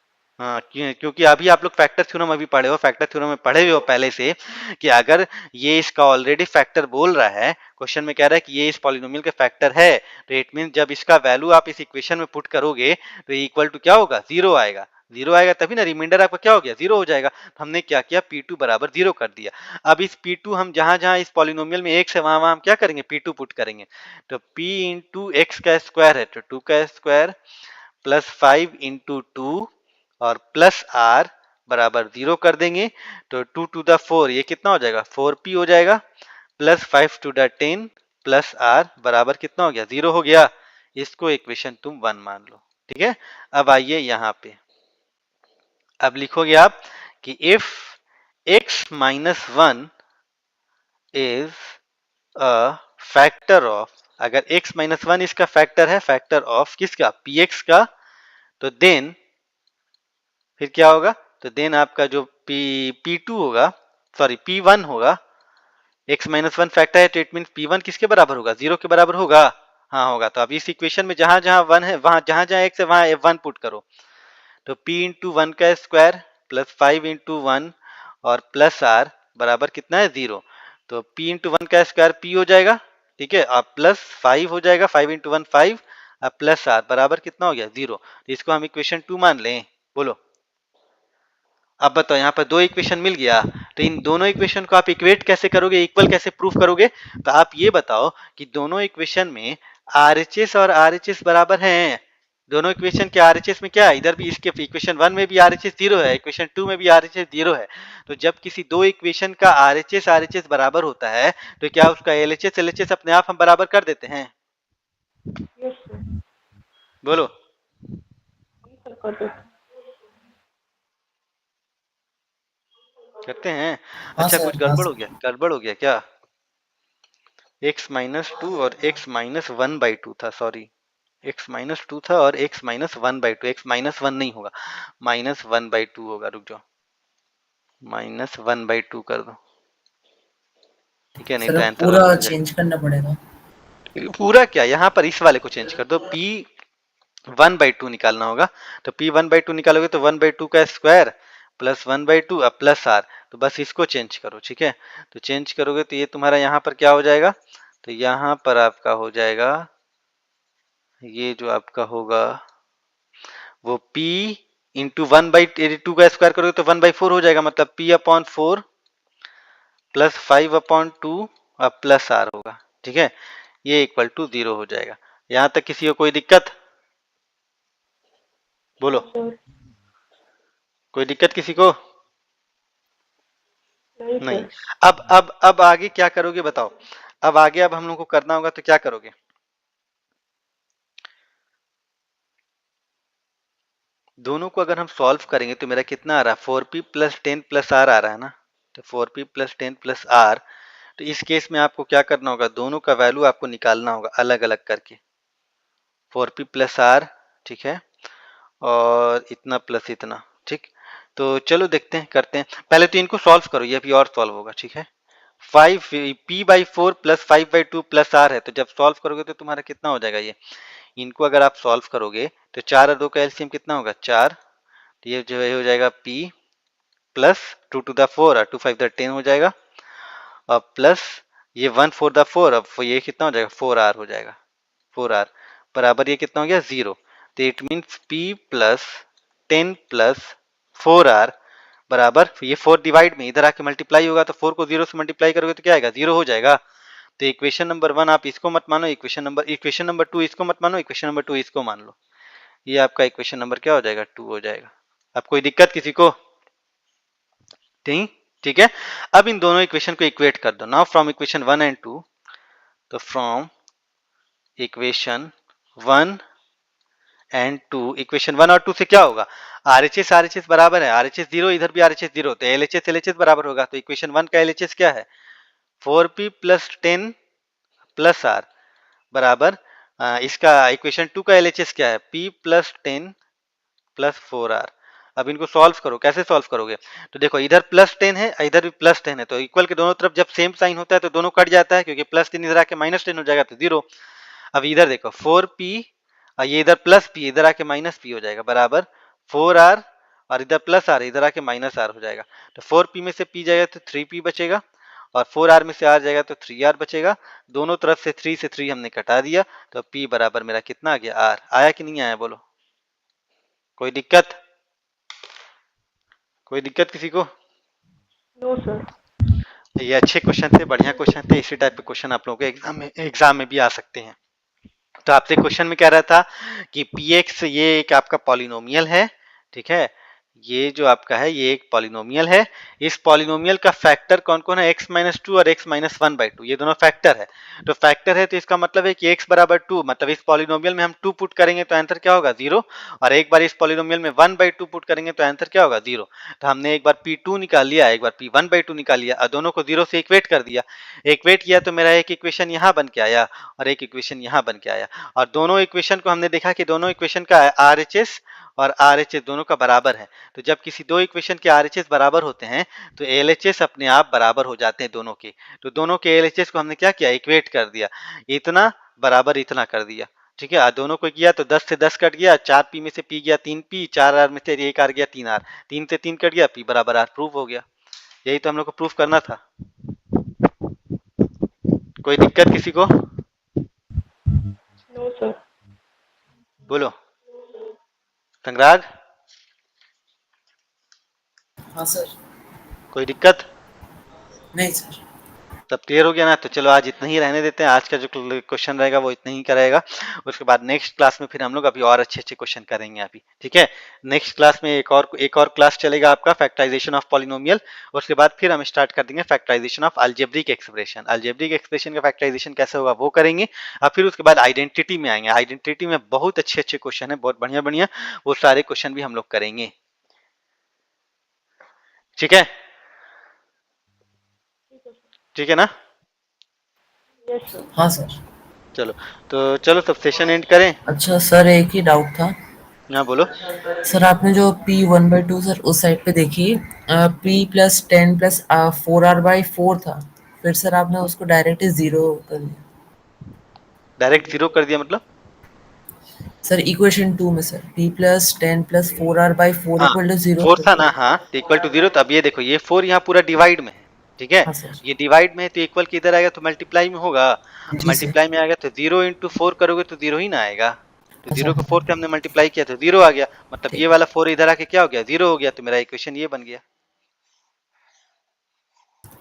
हाँ, क्योंकि अभी आप लोग फैक्टर थ्योरम अभी पढ़े हो, फैक्टर थ्योरम में पढ़े हुए हो पहले से कि अगर ये इसका ऑलरेडी फैक्टर बोल रहा है, क्वेश्चन में कह रहा है कि ये इस पॉलिनोमियल का फैक्टर है, तो इट मीन जब इसका वैल्यू आप इस इक्वेशन में पुट करोगे तो इक्वल टू क्या होगा, जीरो आएगा। जीरो आएगा तभी ना रिमाइंडर आपका क्या हो गया, जीरो हो जाएगा। तो हमने क्या किया, P2 बराबर जीरो कर दिया। अब इस P2 हम जहां जहां इस पॉलिनोमियल में x है वहां वहां हम क्या करेंगे, P2 पुट करेंगे। तो P इंटू एक्स का स्क्वायर है तो 2 का स्क्वायर प्लस 5 इंटू टू और प्लस आर बराबर जीरो कर देंगे। तो 2 टू द 4 ये कितना हो जाएगा, 4p हो जाएगा, plus 5 to the 10 plus r बराबर कितना हो गया, जीरो हो गया। इसको इक्वेशन तुम 1 मान लो, ठीक है। अब आइए यहाँ पे, अब लिखोगे आप कि if x minus one is a factor of, अगर x माइनस वन इसका फैक्टर है, फैक्टर ऑफ किसका, px का, तो देन फिर क्या होगा, तो देन आपका जो P2 होगा, सॉरी P1 होगा, x माइनस वन फैक्टर है तो इट मीन P1 किसके बराबर होगा, जीरो के बराबर होगा। हाँ होगा। तो अब इस इक्वेशन में जहां जहां वन है, वहां जहां जहां x है वहां वन पुट करो। तो p इंटू वन का स्क्वायर प्लस 5 इंटू वन और प्लस आर बराबर कितना है, जीरो। तो p इंटू वन का स्क्वायर p हो जाएगा, ठीक है, और प्लस 5 हो जाएगा, 5 इंटू वन 5 और प्लस आर बराबर कितना हो गया, जीरो। तो इसको हम इक्वेशन 2 मान लें, बोलो। अब बताओ, यहाँ पर दो इक्वेशन मिल गया, तो इन दोनों इक्वेशन को आप इक्वेट कैसे करोगे, इक्वल कैसे प्रूफ करोगे? तो आप ये बताओ कि दोनों इक्वेशन में आरएचएस और आरएचएस बराबर हैं। दोनों इक्वेशन के आरएचएस में क्या है, इधर भी इसके इक्वेशन वन में भी आरएचएस जीरो है, इक्वेशन टू में भी आरएचएस जीरो है। तो जब किसी दो इक्वेशन का आरएचएस बराबर होता है तो क्या उसका एलएचएस अपने आप हम बराबर कर देते हैं? Yes sir. बोलो। हम सर कर देते हैं। करते हैं। हाँ अच्छा, कुछ सर, हाँ गड़बड़ हो सर। गया, गड़बड़ हो गया क्या? x माइनस टू और x minus one by two था, सॉरी, x माइनस टू था और x minus one by two, x minus one नहीं होगा, माइनस वन बाई टू होगा, रुक जाओ, माइनस वन बाई टू कर दो, ठीक है, नहीं सर तो अब आंसर पूरा गलत बन चेंज करना पड़ेगा। जाएगा। पूरा क्या, यहाँ पर इस वाले को चेंज कर दो, p वन बाई टू निकालना होगा। तो p वन बाई टू निकालोगे तो वन बाई टू का square plus one by two अब प्लस आर, तो बस इसको चेंज करो, ठीक है। तो चेंज करोगे तो ये तुम्हारा यहाँ पर क्या हो जाएगा, तो यहाँ पर आपका हो जाएगा, ये जो आपका होगा वो p into one by two का स्क्वायर करोगे तो वन बाई फोर हो जाएगा, मतलब p upon four plus five upon two और प्लस आर होगा, ठीक है। ये इक्वल टू जीरो हो जाएगा। यहां तक किसी को कोई दिक्कत, बोलो। नहीं सर। कोई दिक्कत किसी को? नहीं नहीं। सर। अब आगे क्या करोगे बताओ। अब आगे अब हम लोग को करना होगा तो क्या करोगे, दोनों को अगर हम सॉल्व करेंगे तो मेरा कितना आ रहा है, 4p प्लस 10 प्लस आर आ रहा है ना। तो 4p प्लस 10 प्लस आर, तो इस केस में आपको क्या करना होगा, दोनों का वैल्यू आपको निकालना होगा अलग अलग करके, 4p प्लस आर, ठीक है, और इतना प्लस इतना, ठीक। तो चलो देखते हैं, करते हैं, पहले तो इनको सॉल्व करो, ये अभी और सॉल्व होगा, ठीक है। 5p/4 प्लस 5/2 प्लस आर है, तो जब सॉल्व करोगे तो तुम्हारा कितना हो जाएगा, ये इनको अगर आप सॉल्व करोगे तो चार और दो का एलसीएम कितना होगा, चार, तो ये जो है हो जाएगा p प्लस 2 to the 4 और 2 5 the 10 हो जाएगा, और प्लस ये 1 4 the 4, अब ये कितना हो जाएगा 4r हो जाएगा, 4r बराबर ये कितना हो गया 0। तो it means p plus 10 plus 4r बराबर, ये 4 डिवाइड में इधर आके मल्टीप्लाई होगा, तो 4 को 0 से मल्टीप्लाई करोगे तो क्या आएगा 0 हो जाएगा। तो इक्वेशन नंबर 1 आप इसको मत मानो, इक्वेशन नंबर 2 इसको मत मानो, इक्वेशन नंबर 2 इसको मान लो। ये आपका इक्वेशन नंबर क्या हो जाएगा 2 हो जाएगा। अब कोई दिक्कत किसी को? ठीक है। अब इन दोनों इक्वेशन को इक्वेट कर दो। नाउ फ्रॉम इक्वेशन 1 एंड 2, तो फ्रॉम इक्वेशन 1 एंड 2, इक्वेशन 1 और 2 से क्या होगा, RHS बराबर है, RHS 0, इधर भी RHS 0, तो LHS बराबर होगा। तो इक्वेशन 1 का LHS क्या है 4p प्लस 10 प्लस r बराबर, इसका इक्वेशन 2 का LHS क्या है p प्लस 10 प्लस 4r। अब इनको सॉल्व करो, कैसे सॉल्व करोगे, तो देखो इधर प्लस 10 है, इधर भी प्लस 10 है, तो इक्वल के दोनों तरफ जब सेम साइन होता है तो दोनों कट जाता है, क्योंकि प्लस 10 इधर आके माइनस 10 हो जाएगा तो 0। अब इधर देखो 4p, ये इधर प्लस p इधर आके माइनस p हो जाएगा बराबर 4r, और इधर प्लस r इधर आके माइनस r हो जाएगा। तो 4p में से p जाएगा तो 3p बचेगा, और 4r में से r जाएगा तो 3r बचेगा। दोनों तरफ से 3 से 3 हमने कटा दिया, तो p बराबर मेरा कितना आ गया r। आया कि नहीं आया बोलो? कोई दिक्कत? कोई दिक्कत किसी को? No sir. ये अच्छे क्वेश्चन थे, बढ़िया क्वेश्चन थे, इसी टाइप के क्वेश्चन आप लोगों के एग्जाम में भी आ सकते हैं। तो आपसे क्वेश्चन में कह रहा था कि px ये एक आपका पॉलिनोमियल है, ठीक है, ये जो आपका है ये एक पॉलिनोमियल है। इस पॉलिनोमियल का फैक्टर कौन कौन है, x माइनस 2 और x माइनस 1/2, ये दोनों फैक्टर है। तो फैक्टर है तो इसका मतलब है कि x बराबर 2, मतलब इस पॉलिनोमियल में हम 2 पुट करेंगे तो आंसर क्या होगा 0, और एक बार इस पॉलिनोमियल में 1/2 पुट करेंगे तो आंसर क्या होगा 0। तो हमने एक बार p2 निकाल लिया, एक बार p1/2 निकाल लिया, और दोनों को 0 से इक्वेट कर दिया। इक्वेट किया तो मेरा एक इक्वेशन यहाँ बन के आया और एक इक्वेशन यहाँ बन के आया, और दोनों इक्वेशन को हमने देखा कि दोनों इक्वेशन का RHS और RHS दोनों का बराबर है। तो जब किसी दो इक्वेशन के RHS बराबर होते हैं तो LHS अपने आप बराबर हो जाते हैं दोनों के। तो दोनों के LHS को हमने क्या किया, इक्वेट कर दिया, इतना बराबर इतना कर दिया, ठीक है। दोनों को किया तो 10 से 10 कट गया, 4p में से p गया 3p, 4r में से 1r गया 3r, 3 से 3 कट गया, p बराबर r प्रूफ हो गया। यही तो हम लोग को प्रूफ करना था। कोई दिक्कत किसी को? No sir. बोलो संगराग, हाँ सर। कोई दिक्कत? नहीं सर। सब क्लियर हो गया ना? तो चलो आज इतना ही रहने देते हैं, आज का जो क्वेश्चन रहेगा वो इतना ही का रहेगा। उसके बाद नेक्स्ट क्लास में फिर हम लोग अभी और अच्छे अच्छे क्वेश्चन करेंगे अभी, ठीक है। नेक्स्ट क्लास में एक और क्लास चलेगा आपका फैक्टराइजेशन ऑफ पॉलिनोमियल। उसके बाद फिर हम स्टार्ट कर देंगे factorization of algebraic expression. Algebraic expression का फैक्टराइजेशन कैसे होगा वो करेंगे, और फिर उसके बाद आइडेंटिटी में आएंगे। आइडेंटिटी में बहुत अच्छे अच्छे क्वेश्चन है, बहुत बढ़िया बढ़िया, वो सारे क्वेश्चन भी हम लोग करेंगे, ठीक है। ठीक है ना? Yes sir. हाँ सर। चलो तो चलो सब सेशन एंड करें। अच्छा सर, एक ही डाउट था। हाँ बोलो। सर आपने जो p1/2 सर उस साइड पे देखिए, p प्लस 10 प्लस 4r/4 था, फिर सर आपने उसको डायरेक्टली 0 कर दिया। डायरेक्ट 0 कर दिया मतलब? सर इक्वेशन 2 में sir p plus 10 plus 4r/4 हाँ इक्वल टू 0। 4 था ना, हाँ तो इक्वल टू 0। तो अब ये देखो ये 4 यहाँ पूरा डिवाइड में है, ठीक है। हाँ सर। ये डिवाइड में है तो इक्वल के इधर आएगा तो मल्टीप्लाई में होगा, जी सर। मल्टीप्लाई में आएगा तो 0 इंटू 4 करोगे तो 0 ही ना आएगा। तो अच्छा 0 को 4 से हमने मल्टीप्लाई किया तो 0 आ गया, मतलब ठीक। ये वाला 4 इधर आके क्या हो गया 0 हो गया, तो मेरा इक्वेशन ये बन गया।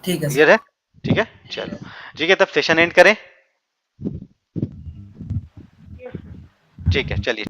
ठीक है क्लियर सर। है? ठीक है चलो, ठीक है तब सेशन एंड करें। Yes sir. ठीक है चलिए।